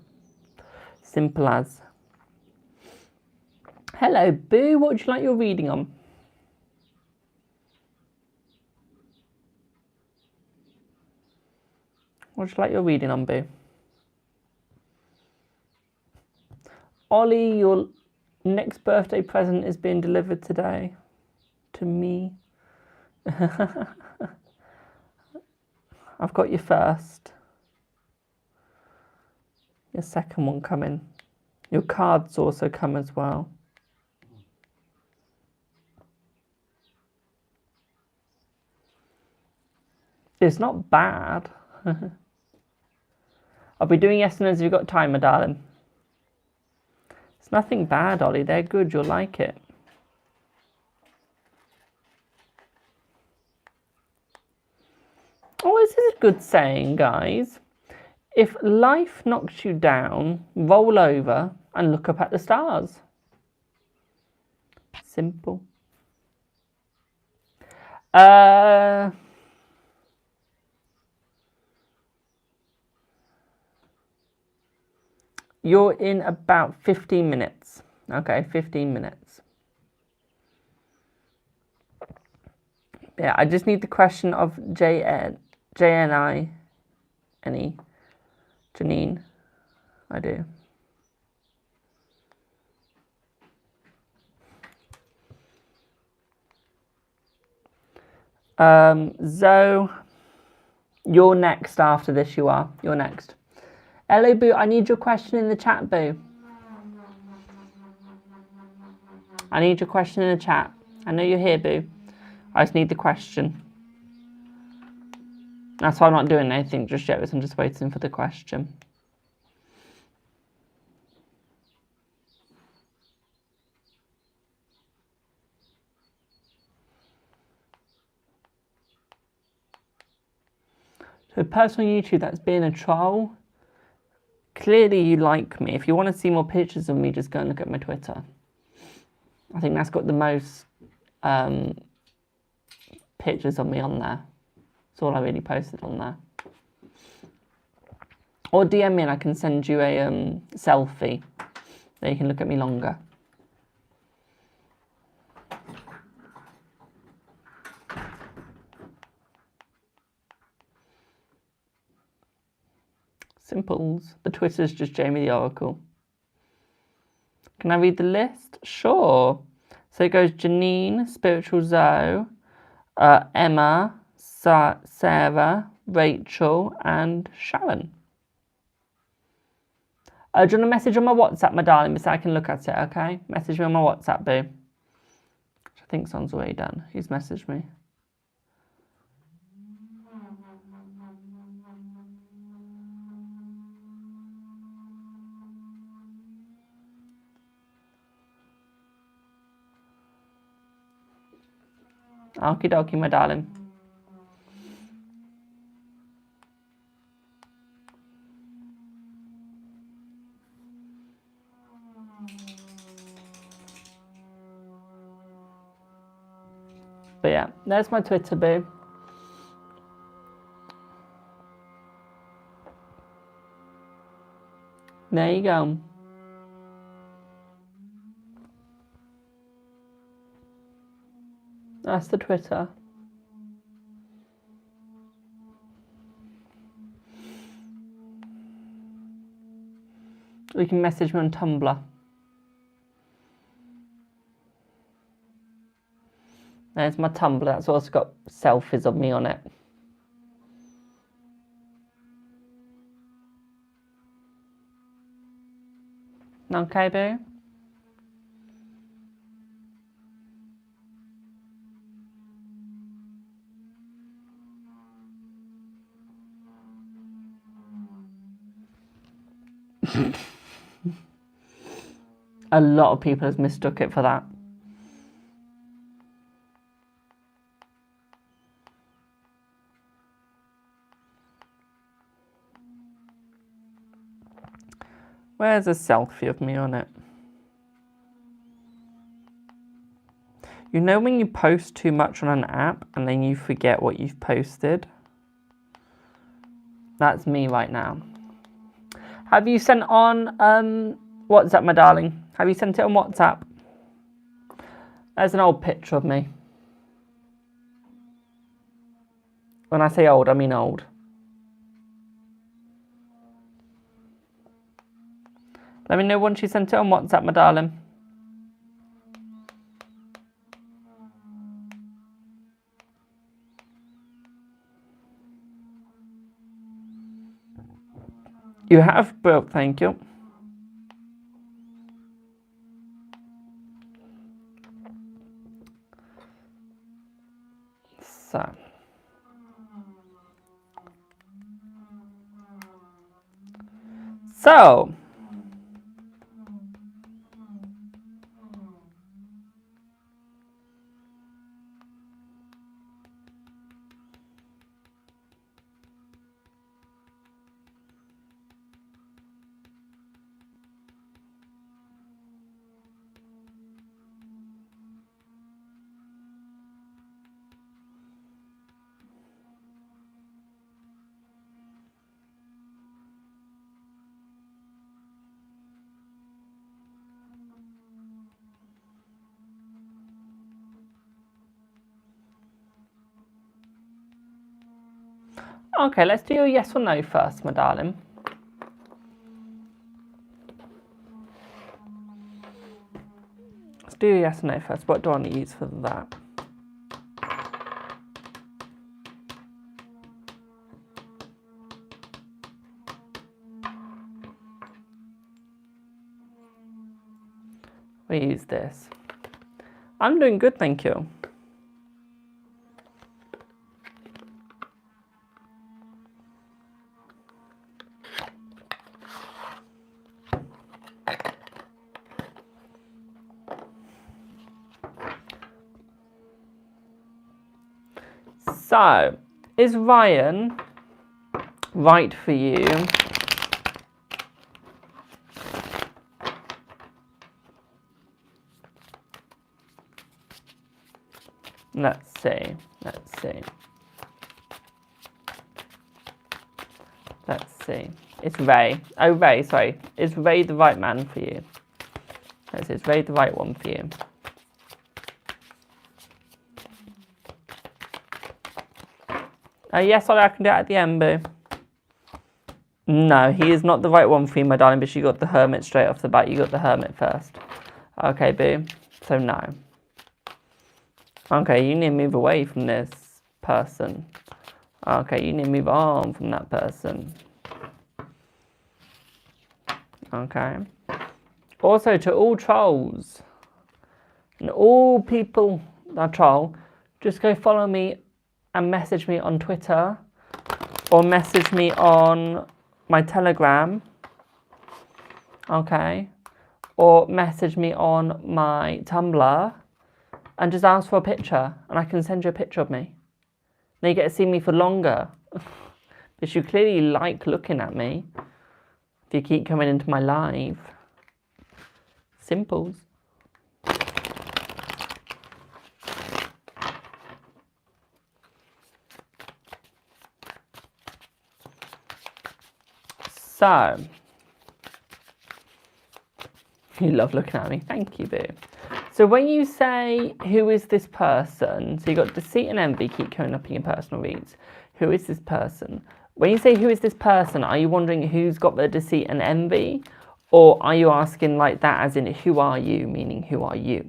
Simple as. Hello, Boo. What would you like your reading on? What would you like your reading on, Boo? Ollie, your next birthday present is being delivered today. To me. I've got your first. Your second one coming. Your cards also come as well. It's not bad. I'll be doing yes and as you've got time, my darling. It's nothing bad, Ollie. They're good. You'll like it. Oh, this is a good saying, guys. If life knocks you down, roll over and look up at the stars. Simple. You're in about 15 minutes. Okay, 15 minutes. Yeah, I just need the question of JNI. Janine. I do. Zoe, you're next after this, you are. You're next. Hello, Boo, I need your question in the chat, Boo. I need your question in the chat. I know you're here, Boo. I just need the question. That's why I'm not doing anything just yet, because I'm just waiting for the question. So a person on YouTube that's been a troll, clearly you like me. If you want to see more pictures of me, just go and look at my Twitter. I think that's got the most pictures of me on there. That's all I really posted on there. Or DM me and I can send you a selfie. There you can look at me longer. Simples. The Twitter's just Jamie the Oracle. Can I read the list? Sure. So it goes Janine, Spiritual Zoe, Emma, Sarah, Rachel, and Sharon. Do you want to message on my WhatsApp, my darling, so I can look at it, okay? Message me on my WhatsApp, boo. Which I think sounds already done. He's messaged me. Okie dokie, my darling. But yeah, there's my Twitter, boo. There you go. That's the Twitter. Or you can message me on Tumblr. There's my Tumblr. That's also got selfies of me on it. Okay, boo? A lot of people have mistook it for that. Where's a selfie of me on it? You know when you post too much on an app and then you forget what you've posted? That's me right now. Have you sent on WhatsApp, my darling? Have you sent it on WhatsApp? There's an old picture of me. When I say old, I mean old. Let me know once you sent it on WhatsApp, my darling. You have, bro. Thank you. So, Okay, let's do a yes or no first, my darling. Let's do a yes or no first. What do I need to use for that? We use this. I'm doing good, thank you. So, is Ryan right for you? Let's see. Let's see. Let's see. It's Ray. Oh, Ray, sorry. Is Ray the right man for you? Let's see, is Ray the right one for you? Yes, I can do it at the end, boo. No, he is not the right one for you, my darling, but you got the hermit straight off the bat. You got the hermit first. Okay, boo. So, no. Okay, you need to move away from this person. Okay, you need to move on from that person. Okay. Also, to all trolls and all people that troll, just go follow me and message me on Twitter or message me on my Telegram, okay, or message me on my Tumblr and just ask for a picture and I can send you a picture of me. Then you get to see me for longer because you clearly like looking at me if you keep coming into my live. Simples. So, you love looking at me. Thank you, boo. So when you say, who is this person? So you got deceit and envy keep coming up in your personal reads. Who is this person? When you say, who is this person, are you wondering who's got the deceit and envy? Or are you asking like that as in, who are you? Meaning, who are you?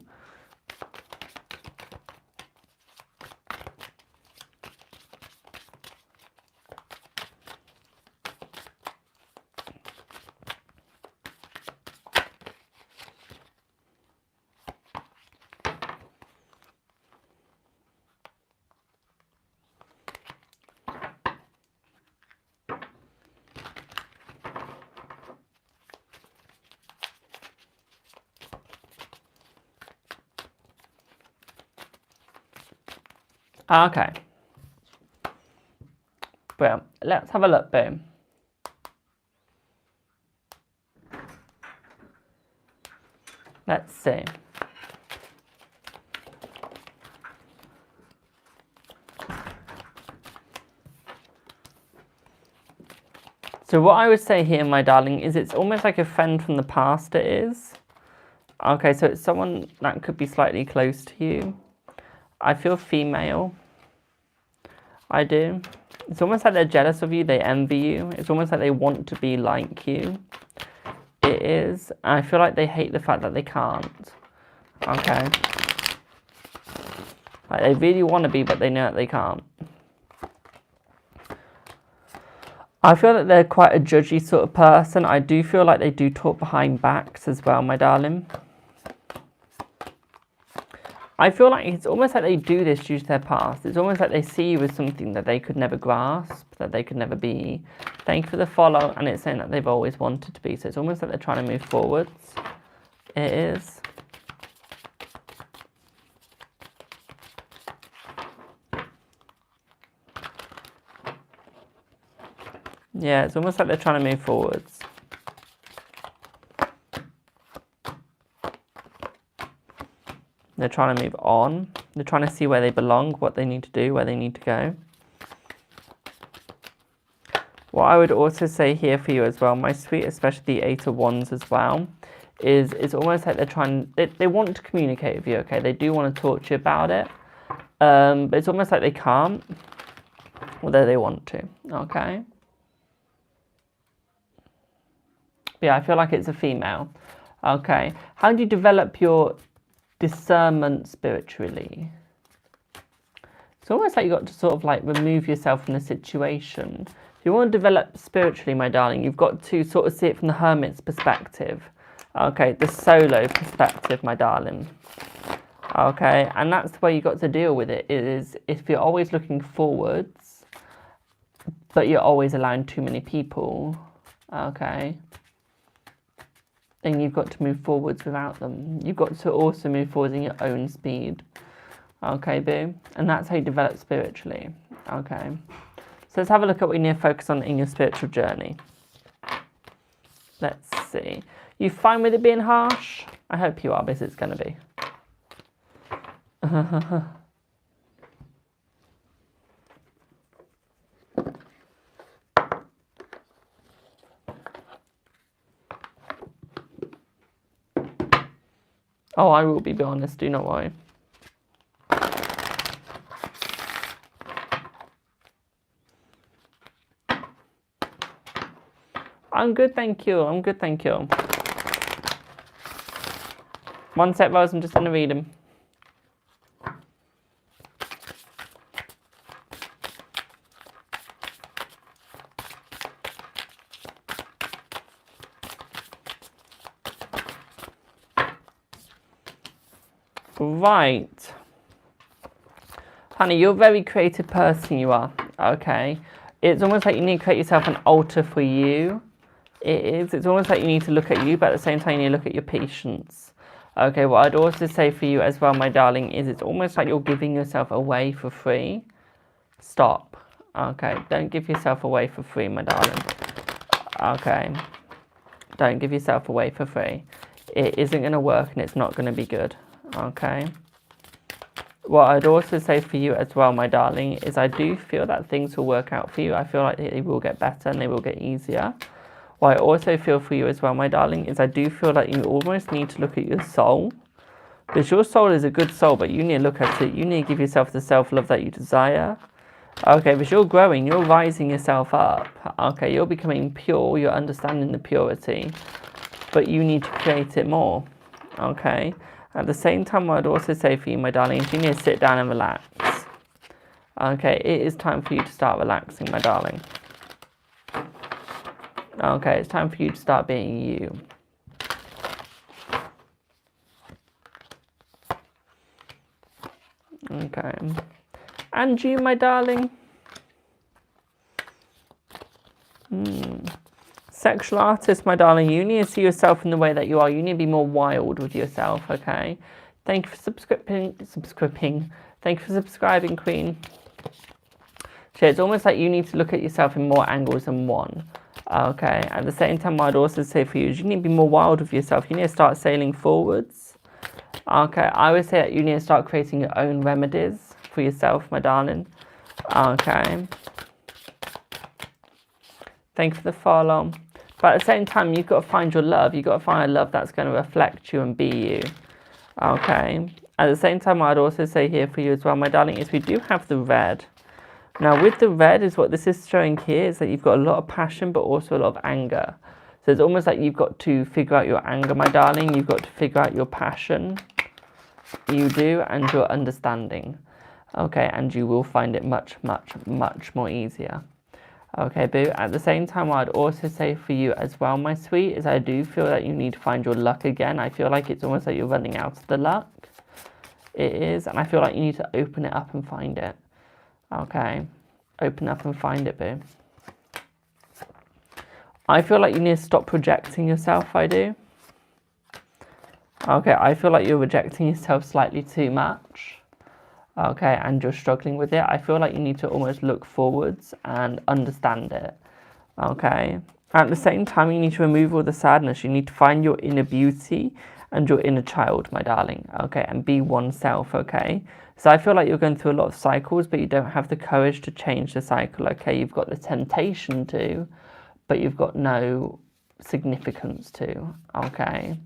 Okay. Well, let's have a look, boom. Let's see. So what I would say here, my darling, is it's almost like a friend from the past, it is. Okay, so it's someone that could be slightly close to you. I feel female. I do. It's almost like they're jealous of you, they envy you. It's almost like they want to be like you. It is. I feel like they hate the fact that they can't. Okay. Like they really want to be, but they know that they can't. I feel that they're quite a judgy sort of person. I do feel like they do talk behind backs as well, my darling. I feel like it's almost like they do this due to their past. It's almost like they see you as something that they could never grasp, that they could never be. Thank you for the follow, and it's saying that they've always wanted to be. So it's almost like they're trying to move forwards. It is. Yeah, it's almost like they're trying to move forwards. They're trying to move on. They're trying to see where they belong, what they need to do, where they need to go. What I would also say here for you as well, my sweet, especially the 8 of Wands as well, is it's almost like they're trying, they want to communicate with you, okay? They do want to talk to you about it, but it's almost like they can't. whether they want to, okay? Yeah, I feel like it's a female. Okay. How do you develop your discernment spiritually? It's almost like you've got to sort of like remove yourself from the situation. If you want to develop spiritually, my darling, you've got to sort of see it from the hermit's perspective. Okay, the solo perspective, my darling. Okay, and that's the way you've got to deal with it, is if you're always looking forwards, but you're always allowing too many people, okay, then you've got to move forwards without them. You've got to also move forwards in your own speed. Okay, boo? And that's how you develop spiritually. Okay. So let's have a look at what you need to focus on in your spiritual journey. Let's see. You fine with it being harsh? I hope you are, because it's going to be. Oh, I will be honest, do not worry. I'm good, thank you. I'm good, thank you. One sec, Rose, I'm just going to read them. Right. Honey, you're a very creative person, you are. Okay. It's almost like you need to create yourself an altar for you. It is. It's almost like you need to look at you, but at the same time you need to look at your patience. Okay, what I'd also say for you as well, my darling, is it's almost like you're giving yourself away for free. Stop. Okay, don't give yourself away for free, my darling. Okay. Don't give yourself away for free. It isn't going to work and it's not going to be good. Okay. What I'd also say for you as well, my darling, is I do feel that things will work out for you. I feel like they will get better and they will get easier. What I also feel for you as well, my darling, is I do feel like you almost need to look at your soul. Because your soul is a good soul, but you need to look at it. You need to give yourself the self-love that you desire. Okay, because you're growing, you're rising yourself up. Okay, you're becoming pure, you're understanding the purity. But you need to create it more. Okay. At the same time, what I'd also say for you, my darling, is you need to sit down and relax. Okay, it is time for you to start relaxing, my darling. Okay, it's time for you to start being you. Okay. And you, my darling? Sexual artist, my darling, you need to see yourself in the way that you are. You need to be more wild with yourself, okay? Thank you for subscribing. Thank you for subscribing, Queen. So it's almost like you need to look at yourself in more angles than one. Okay, at the same time, what I'd also say for you is you need to be more wild with yourself. You need to start sailing forwards. Okay, I would say that you need to start creating your own remedies for yourself, my darling. Okay. Thank you for the follow. But at the same time, you've got to find your love. You've got to find a love that's going to reflect you and be you. Okay. At the same time, what I'd also say here for you as well, my darling, is we do have the red. Now, with the red is what this is showing here is that you've got a lot of passion, but also a lot of anger. So it's almost like you've got to figure out your anger, my darling. You've got to figure out your passion. You do, and your understanding. Okay, and you will find it much, much, much more easier. Okay, boo. At the same time, what I'd also say for you as well, my sweet, is I do feel that you need to find your luck again. I feel like it's almost like you're running out of the luck. It is, and I feel like you need to open it up and find it. Okay, open up and find it, boo. I feel like you need to stop projecting yourself, I do. Okay, I feel like you're rejecting yourself slightly too much. Okay, and you're struggling with it. I feel like you need to almost look forwards and understand it. Okay, at the same time, you need to remove all the sadness. You need to find your inner beauty and your inner child, my darling. Okay, and be oneself, okay? So I feel like you're going through a lot of cycles, but you don't have the courage to change the cycle, okay? You've got the temptation to, but you've got no significance to, okay?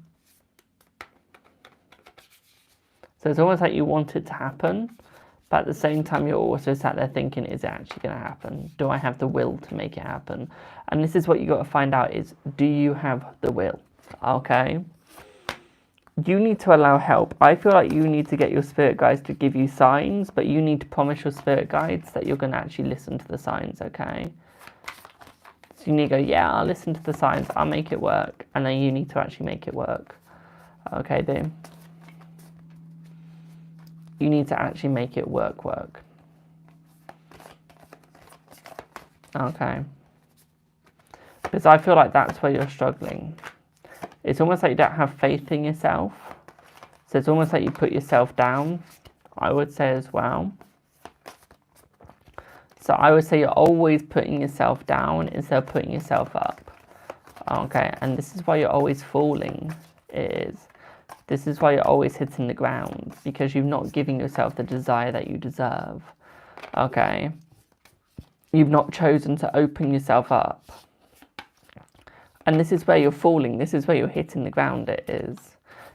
So it's almost like you want it to happen, But at the same time, you're also sat there thinking, is it actually going to happen? Do I have the will to make it happen? And this is what you got to find out is, do you have the will? Okay? You need to allow help. I feel like you need to get your spirit guides to give you signs, but you need to promise your spirit guides that you're going to actually listen to the signs, okay? So you need to go, yeah, I'll listen to the signs, I'll make it work. And then you need to actually make it work. Okay, boom. You need to actually make it work. Okay. Because I feel like that's where you're struggling. It's almost like you don't have faith in yourself. So it's almost like you put yourself down, I would say as well. So I would say you're always putting yourself down instead of putting yourself up. Okay, and this is why you're always falling. This is why you're always hitting the ground, because you're not giving yourself the desire that you deserve. Okay. You've not chosen to open yourself up. And this is where you're falling. This is where you're hitting the ground, it is.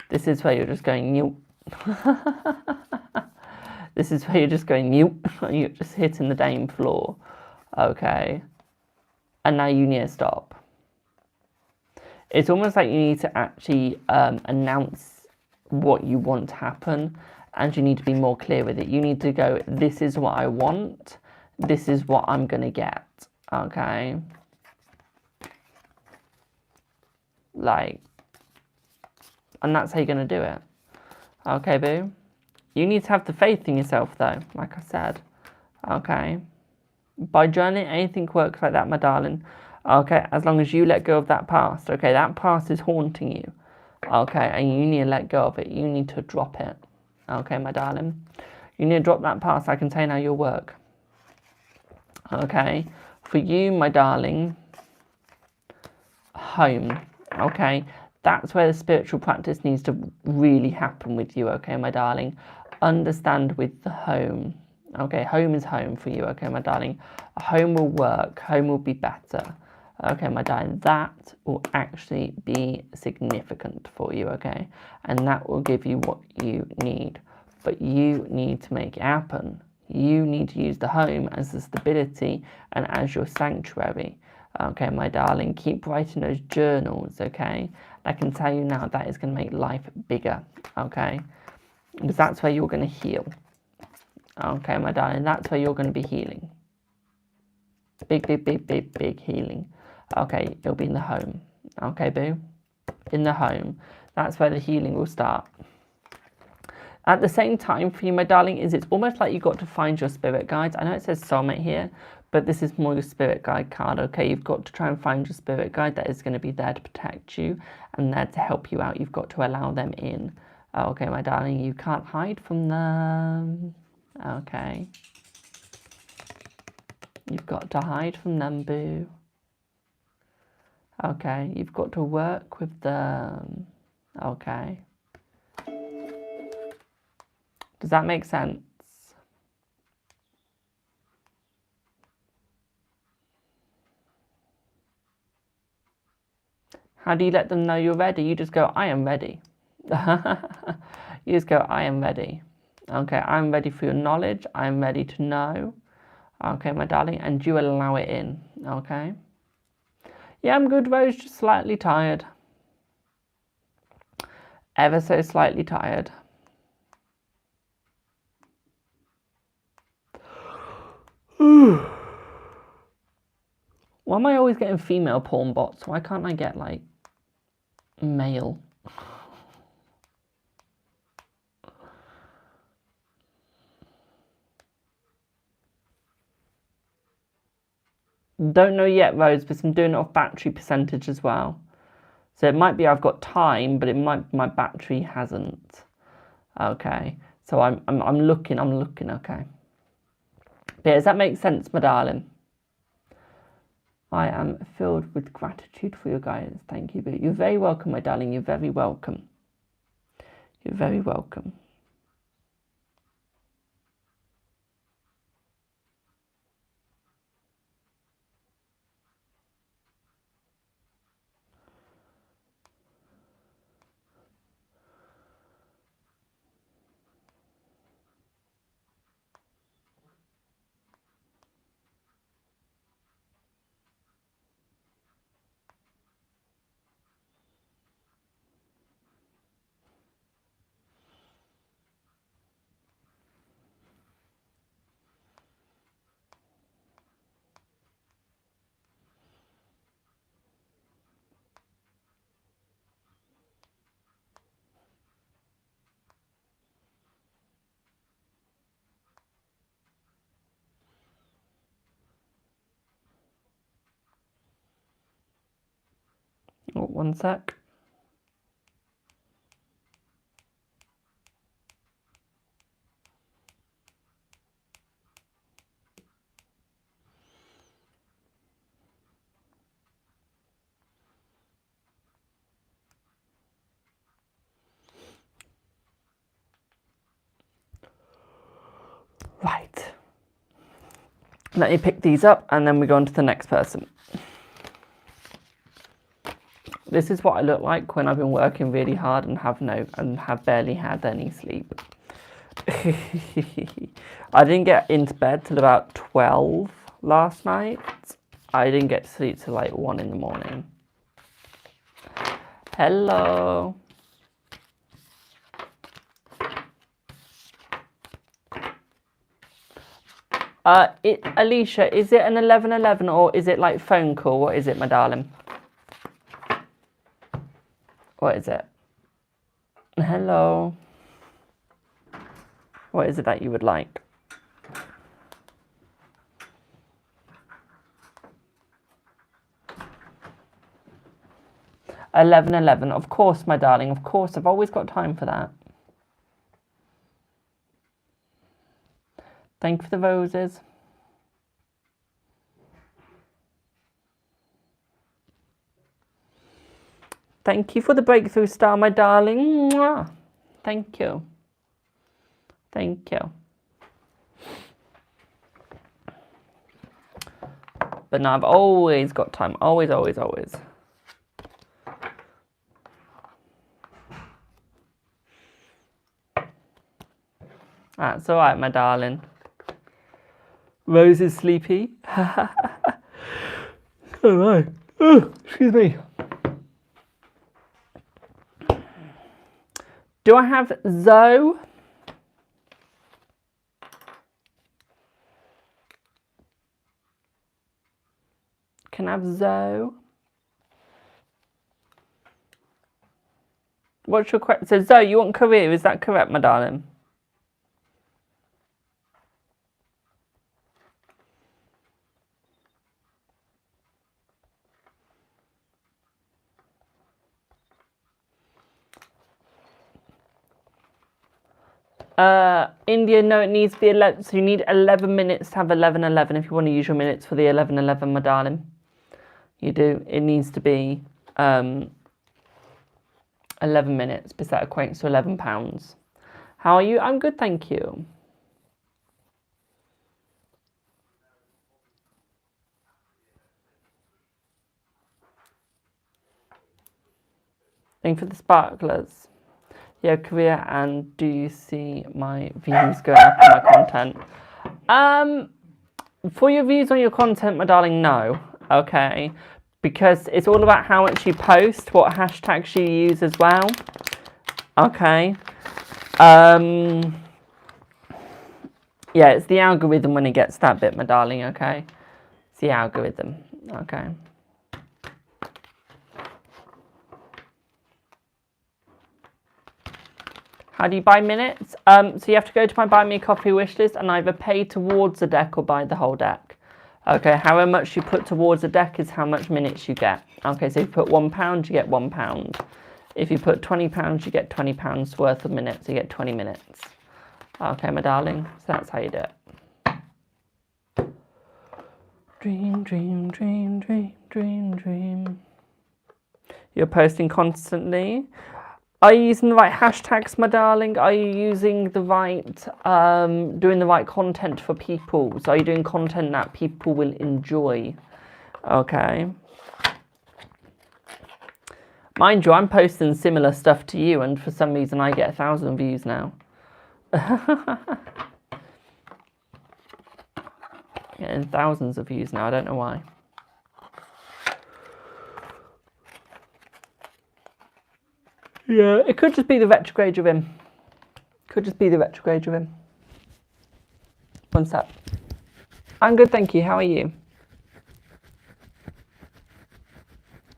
This is where you're just going, new. This is where you're just going, new. You're just hitting the damn floor. Okay. And now you need to stop. It's almost like you need to actually announce what you want to happen, and you need to be more clear with it. You need to go, this is what I want, this is what I'm gonna get. Okay, like, and that's how you're gonna do it. Okay, boo. You need to have the faith in yourself though, like I said. Okay, by journaling, anything works like that, my darling. Okay, as long as you let go of that past. Okay, that past is haunting you. Okay, and you need to let go of it. You need to drop it. Okay, my darling. You need to drop that past. I can tell you now you'll work. Okay, for you, my darling, home. Okay, that's where the spiritual practice needs to really happen with you. Okay, my darling. Understand with the home. Okay, home is home for you. Okay, my darling. Home will work. Home will be better. Okay, my darling, that will actually be significant for you, okay? And that will give you what you need. But you need to make it happen. You need to use the home as the stability and as your sanctuary. Okay, my darling, keep writing those journals, okay? I can tell you now that is going to make life bigger, okay? Because that's where you're going to heal. Okay, my darling, that's where you're going to be healing. Big healing. Okay, it'll be in the home. Okay, boo? In the home. That's where the healing will start. At the same time, for you, my darling, it's almost like you've got to find your spirit guides. I know it says soulmate here, but this is more your spirit guide card, okay? You've got to try and find your spirit guide that is going to be there to protect you and there to help you out. You've got to allow them in. Okay, my darling, you can't hide from them. Okay. You've got to hide from them, boo. Okay, you've got to work with them. Okay. Does that make sense? How do you let them know you're ready? You just go, I am ready. You just go, I am ready. Okay, I'm ready for your knowledge. I'm ready to know. Okay, my darling, and you allow it in. Okay. Yeah, I'm good, Rose, just slightly tired. Ever so slightly tired. Why am I always getting female porn bots? Why can't I get, like, male? Don't know yet, Rose, but I'm doing it off battery percentage as well. So it might be I've got time, but it might be my battery hasn't. Okay. So I'm looking, okay. But does that make sense, my darling? I am filled with gratitude for your guidance. Thank you. You're very welcome, my darling. You're very welcome. You're very welcome. One sec. Right. Let me pick these up and then we go on to the next person. This is what I look like when I've been working really hard and have barely had any sleep. I didn't get into bed till about 12 last night. I didn't get to sleep till like 1 in the morning. Hello. Alicia, is it an 11:11 or is it like phone call? What is it, my darling? What is it? Hello. What is it that you would like? $11:11. Of course, my darling. Of course, I've always got time for that. Thank you for the roses. Thank you for the breakthrough star, my darling. Mwah. Thank you. Thank you. But no, I've always got time. Always, always, always. That's all right, my darling. Rose is sleepy. All right. Oh, excuse me. Do I have Zoe? Can I have Zoe? What's your question? So Zoe, you want career? Is that correct, my darling? India, no, it needs to be 11. So you need 11 minutes to have 11:11 if you want to use your minutes for the 11:11, my darling. You do. It needs to be 11 minutes because that equates to £11. How are you? I'm good, thank you. Thank you for the sparklers. Yeah, Korea, and do you see my views going up on my content? For your views on your content, my darling, no. Okay, because it's all about how much you post, what hashtags you use as well. Okay. Yeah, it's the algorithm when it gets that bit, my darling. Okay, it's the algorithm. Okay. How do you buy minutes? So you have to go to my Buy Me a Coffee wishlist and either pay towards the deck or buy the whole deck. Okay, however much you put towards the deck is how much minutes you get. Okay, so if you put £1, you get £1. If you put £20, you get £20 worth of minutes. You get 20 minutes. Okay, my darling. So that's how you do it. Dream, dream, dream, dream, dream, dream. You're posting constantly. Are you using the right hashtags, my darling? Are you using the right, doing the right content for people? So are you doing content that people will enjoy? Okay. Mind you, I'm posting similar stuff to you, and for some reason I get 1,000 views now. Getting thousands of views now, I don't know why. Yeah, it could just be the retrograde you're in. Could just be the retrograde you're in. One sec. I'm good, thank you. How are you?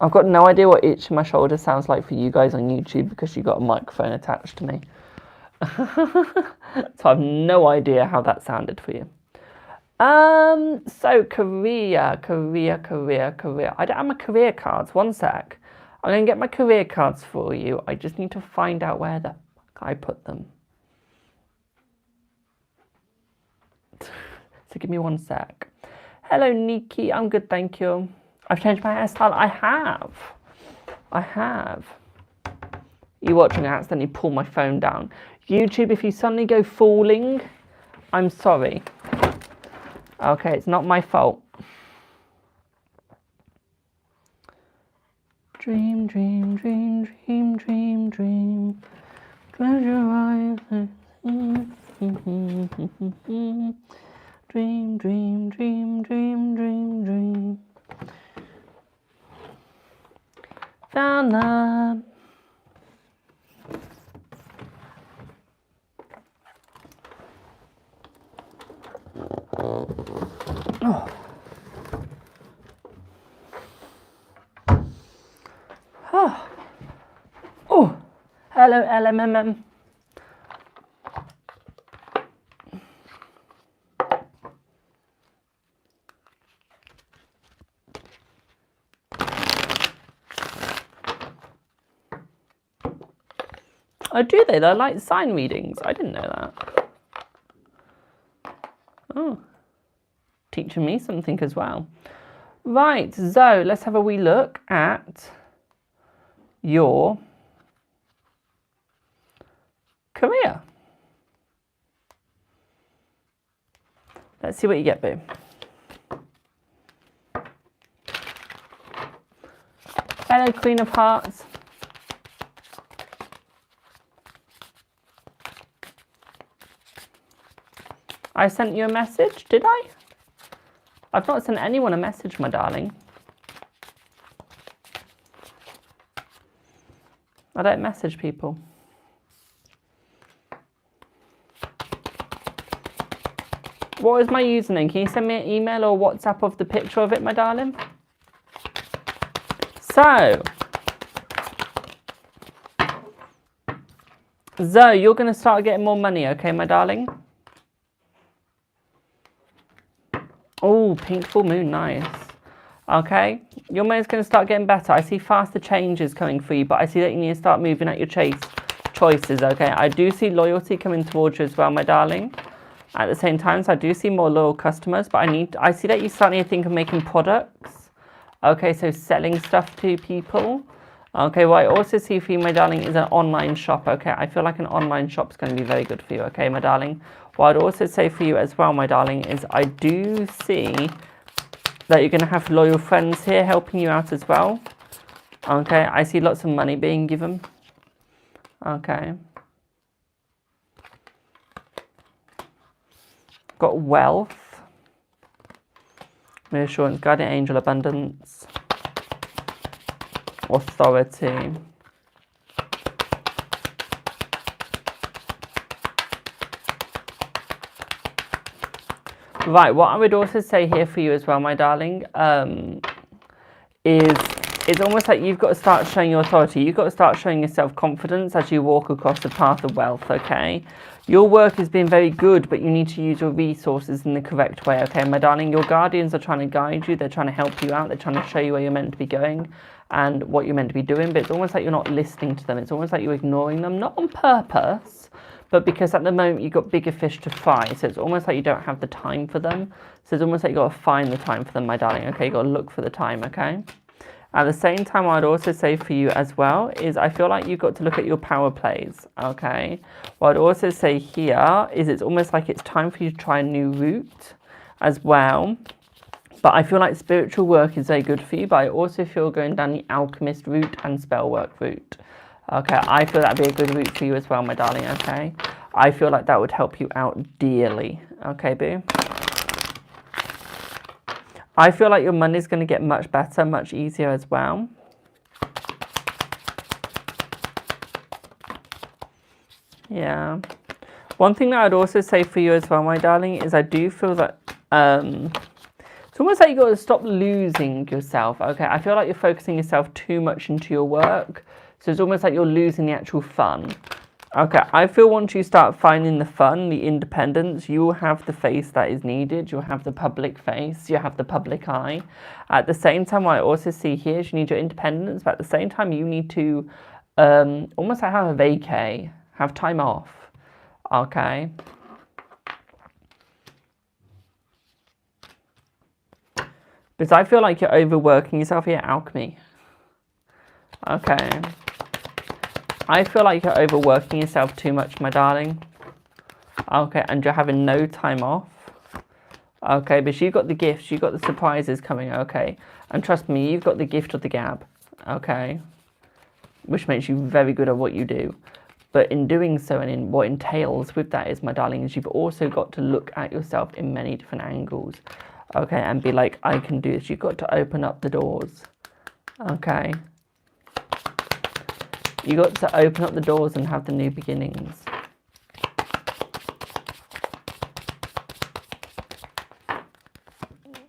I've got no idea what each of my shoulders sounds like for you guys on YouTube because you got a microphone attached to me. So I've no idea how that sounded for you. So Korea. I don't have my career cards. One sec. I'm going to get my career cards for you. I just need to find out where the fuck I put them. So give me one sec. Hello, Nikki. I'm good, thank you. I've changed my hairstyle. I have. You watching? I accidentally pull my phone down. YouTube, if you suddenly go falling, I'm sorry. Okay, it's not my fault. Dream, dream, dream, dream, dream, dream. Close your eyes. Dream, dream, dream, dream, dream, dream. Found love. Oh. Oh. Oh. Hello, LMMM. Oh, do they? They're like sign readings. I didn't know that. Oh. Teaching me something as well. Right, so let's have a wee look at your career. Let's see what you get, boo. Hello, Queen of Hearts. I sent you a message, did I? I've not sent anyone a message, my darling. I don't message people. What is my username? Can you send me an email or WhatsApp of the picture of it, my darling? So, Zoe, you're going to start getting more money, okay, my darling? Oh, pink full moon, nice. Okay, your money's going to start getting better. I see faster changes coming for you, but I see that you need to start moving at your choices, okay? I do see loyalty coming towards you as well, my darling. At the same time, so I do see more loyal customers, but I see that you start to think of making products. Okay, so selling stuff to people. Okay, what I also see for you, my darling, is an online shop, okay? I feel like an online shop is going to be very good for you, okay, my darling? What I'd also say for you as well, my darling, is I do see that you're going to have loyal friends here helping you out as well. Okay, I see lots of money being given. Okay. Got wealth. Reassurance, guardian angel, abundance. Authority. Right, what I would also say here for you as well, my darling, is it's almost like you've got to start showing your authority. You've got to start showing your self-confidence as you walk across the path of wealth, okay? Your work has been very good, but you need to use your resources in the correct way, okay, my darling? Your guardians are trying to guide you. They're trying to help you out. They're trying to show you where you're meant to be going and what you're meant to be doing, but it's almost like you're not listening to them. It's almost like you're ignoring them, not on purpose, but because at the moment you've got bigger fish to fry, so it's almost like you don't have the time for them. So it's almost like you've got to find the time for them, my darling, okay? You've got to look for the time, okay? At the same time, what I'd also say for you as well is I feel like you've got to look at your power plays, okay? What I'd also say here is it's almost like it's time for you to try a new route as well. But I feel like spiritual work is very good for you, but I also feel going down the alchemist route and spell work route. Okay, I feel that'd be a good route for you as well, my darling, okay? I feel like that would help you out dearly. Okay, boo? I feel like your money's going to get much better, much easier as well. Yeah. One thing that I'd also say for you as well, my darling, is I do feel that it's almost like you've got to stop losing yourself, okay? I feel like you're focusing yourself too much into your work. So it's almost like you're losing the actual fun. Okay, I feel once you start finding the fun, the independence, you will have the face that is needed. You'll have the public face. You have the public eye. At the same time, what I also see here is you need your independence, but at the same time, you need to almost like have a vacay, have time off. Okay. Because I feel like you're overworking yourself here, alchemy. Okay. I feel like you're overworking yourself too much, my darling. Okay, and you're having no time off. Okay, but you've got the gifts, you've got the surprises coming, okay. And trust me, you've got the gift of the gab, okay. Which makes you very good at what you do. But in doing so, and in what entails with that is, my darling, is you've also got to look at yourself in many different angles. Okay, and be like, I can do this. You've got to open up the doors. Okay. You got to open up the doors and have the new beginnings.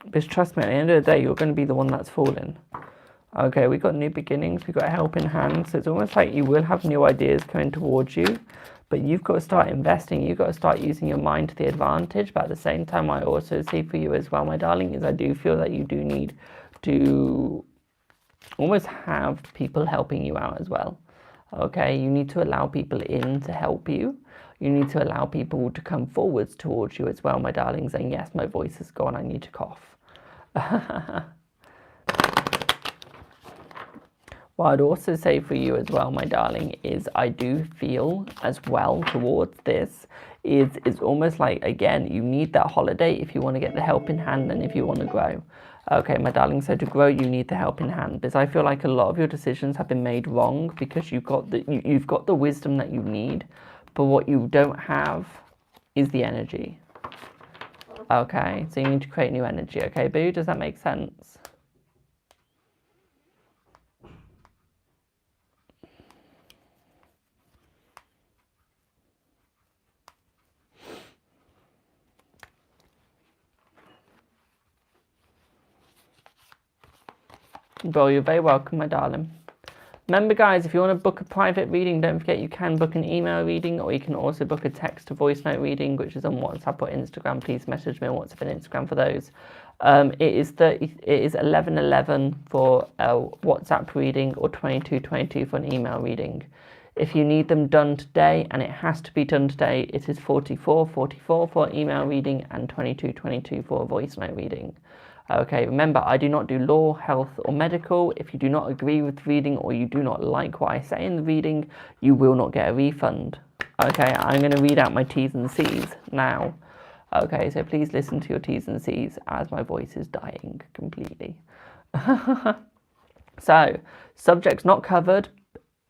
Because trust me, at the end of the day, you're going to be the one that's falling. Okay, we got new beginnings, we got a helping hand. So it's almost like you will have new ideas coming towards you, but you've got to start investing. You've got to start using your mind to the advantage. But at the same time, I also see for you as well, my darling, is I do feel that you do need to almost have people helping you out as well. Okay, you need to allow people in to help you. You need to allow people to come forwards towards you as well, my darling, saying, yes, my voice is gone, I need to cough. What I'd also say for you as well, my darling, is I do feel as well towards this is it's almost like, again, you need that holiday if you want to get the helping hand and if you want to grow. Okay, my darling, so to grow, you need the helping hand, because I feel like a lot of your decisions have been made wrong because you've got the wisdom that you need, but what you don't have is the energy. Okay, so you need to create new energy. Okay, boo, does that make sense? Well, you're very welcome, my darling. Remember, guys, if you want to book a private reading, don't forget you can book an email reading, or you can also book a text to voice note reading, which is on WhatsApp or Instagram. Please message me on WhatsApp and Instagram for those. It is 11:11 for a WhatsApp reading, or 22:22 for an email reading. If you need them done today, and it has to be done today, it is 44:44 for an email reading and 22:22 for a voice note reading. Okay, remember, I do not do law, health, or medical. If you do not agree with the reading or you do not like what I say in the reading, you will not get a refund. Okay, I'm going to read out my T's and C's now. Okay, so please listen to your T's and C's as my voice is dying completely. So, subjects not covered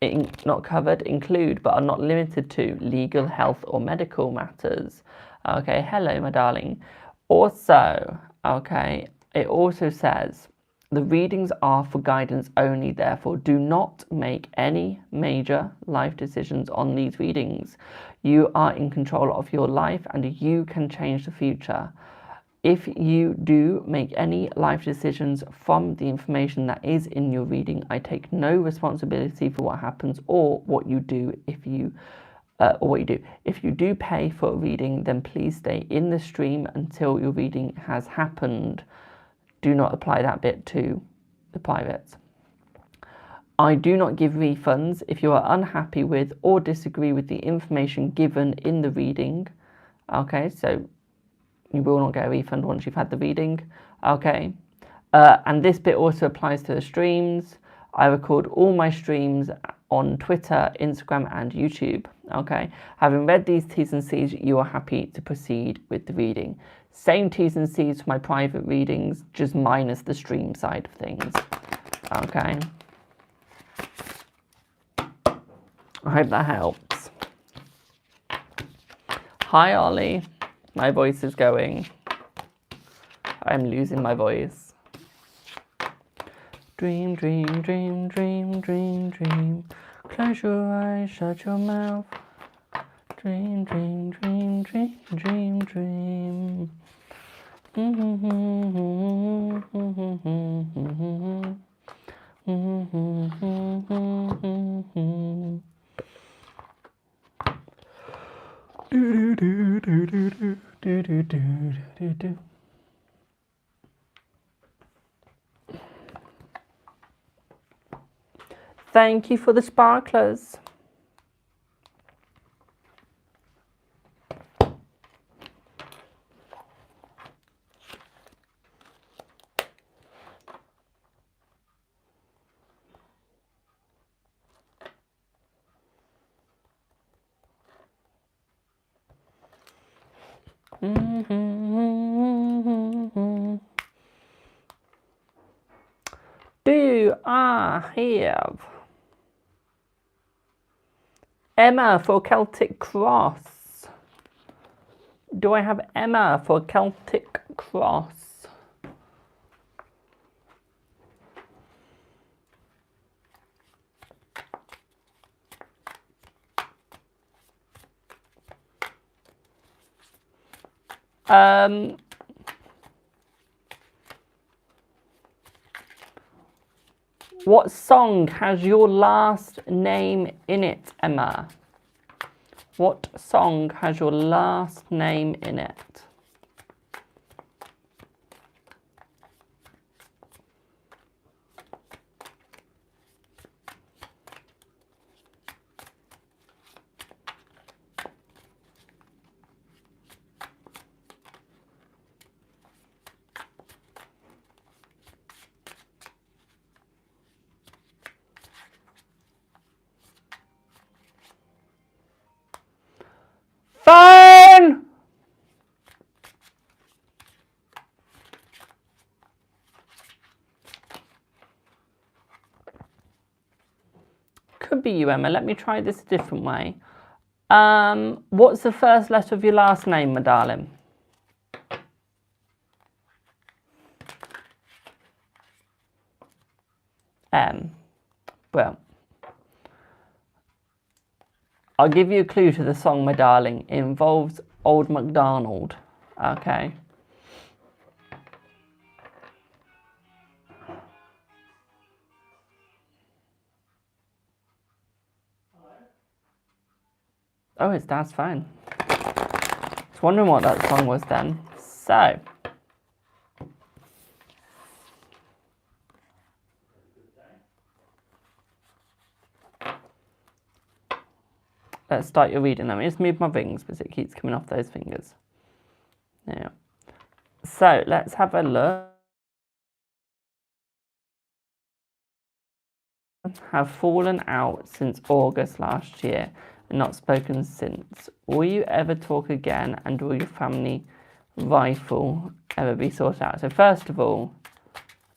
include but are not limited to legal, health, or medical matters. Okay, hello, my darling. Also, okay, it also says, the readings are for guidance only, therefore do not make any major life decisions on these readings. You are in control of your life and you can change the future. If you do make any life decisions from the information that is in your reading, I take no responsibility for what happens or what you do if you If you do pay for a reading, then please stay in the stream until your reading has happened. Do not apply that bit to the privates. I do not give refunds if you are unhappy with or disagree with the information given in the reading. Okay, so you will not get a refund once you've had the reading. Okay, and this bit also applies to the streams. I record all my streams on Twitter, Instagram, and YouTube. Okay, having read these T's and C's, you are happy to proceed with the reading. Same T's and C's for my private readings, just minus the stream side of things. Okay. I hope that helps. Hi, Ollie. My voice is going. I'm losing my voice. Dream, dream, dream, dream, dream, dream. Close your eyes, shut your mouth. Dream, dream, dream, dream, dream, dream. Do. Thank you for the sparklers. Do I have Emma for Celtic Cross? Do I have Emma for Celtic Cross? What song has your last name in it, Emma? What song has your last name in it? Phone! Could be you, Emma. Let me try this a different way. What's the first letter of your last name, my darling? M. Well, I'll give you a clue to the song, my darling. It involves Old MacDonald. Okay. Oh, it's Dad's phone. I was wondering what that song was then. So. Let's start your reading. Let me just move my rings because it keeps coming off those fingers. Now, so let's have a look. Have fallen out since August last year and not spoken since. Will you ever talk again, and will your family rifle ever be sorted out? So first of all,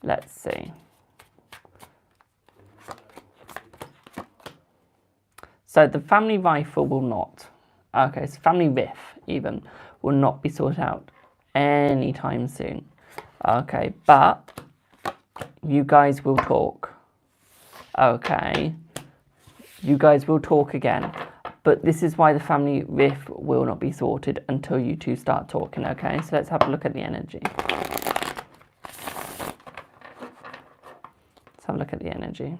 let's see. So the family rifle will not. Okay, so family riff even will not be sorted out anytime soon. Okay, but you guys will talk. Okay, you guys will talk again. But this is why the family riff will not be sorted until you two start talking, okay? So let's have a look at the energy. Let's have a look at the energy.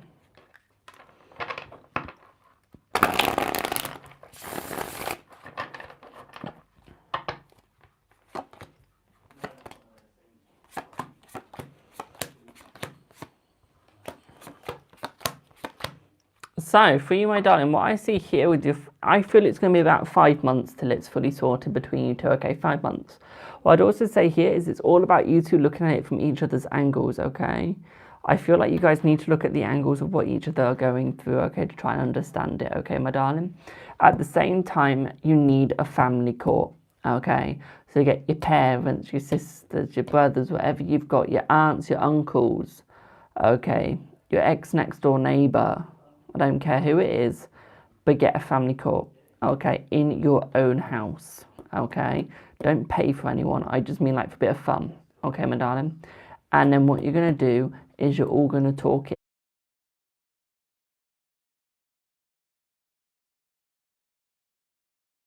So, for you, my darling, what I see here with you, I feel it's going to be about 5 months till it's fully sorted between you two, okay? 5 months. What I'd also say here is it's all about you two looking at it from each other's angles, okay? I feel like you guys need to look at the angles of what each other are going through, okay, to try and understand it, okay, my darling? At the same time, you need a family court, okay? So you get your parents, your sisters, your brothers, whatever you've got, your aunts, your uncles, okay? Your ex-next door neighbour. I don't care who it is, but get a family court, okay, in your own house, okay? Don't pay for anyone. I just mean like for a bit of fun, okay, my darling? And then what you're going to do is you're all going to talk it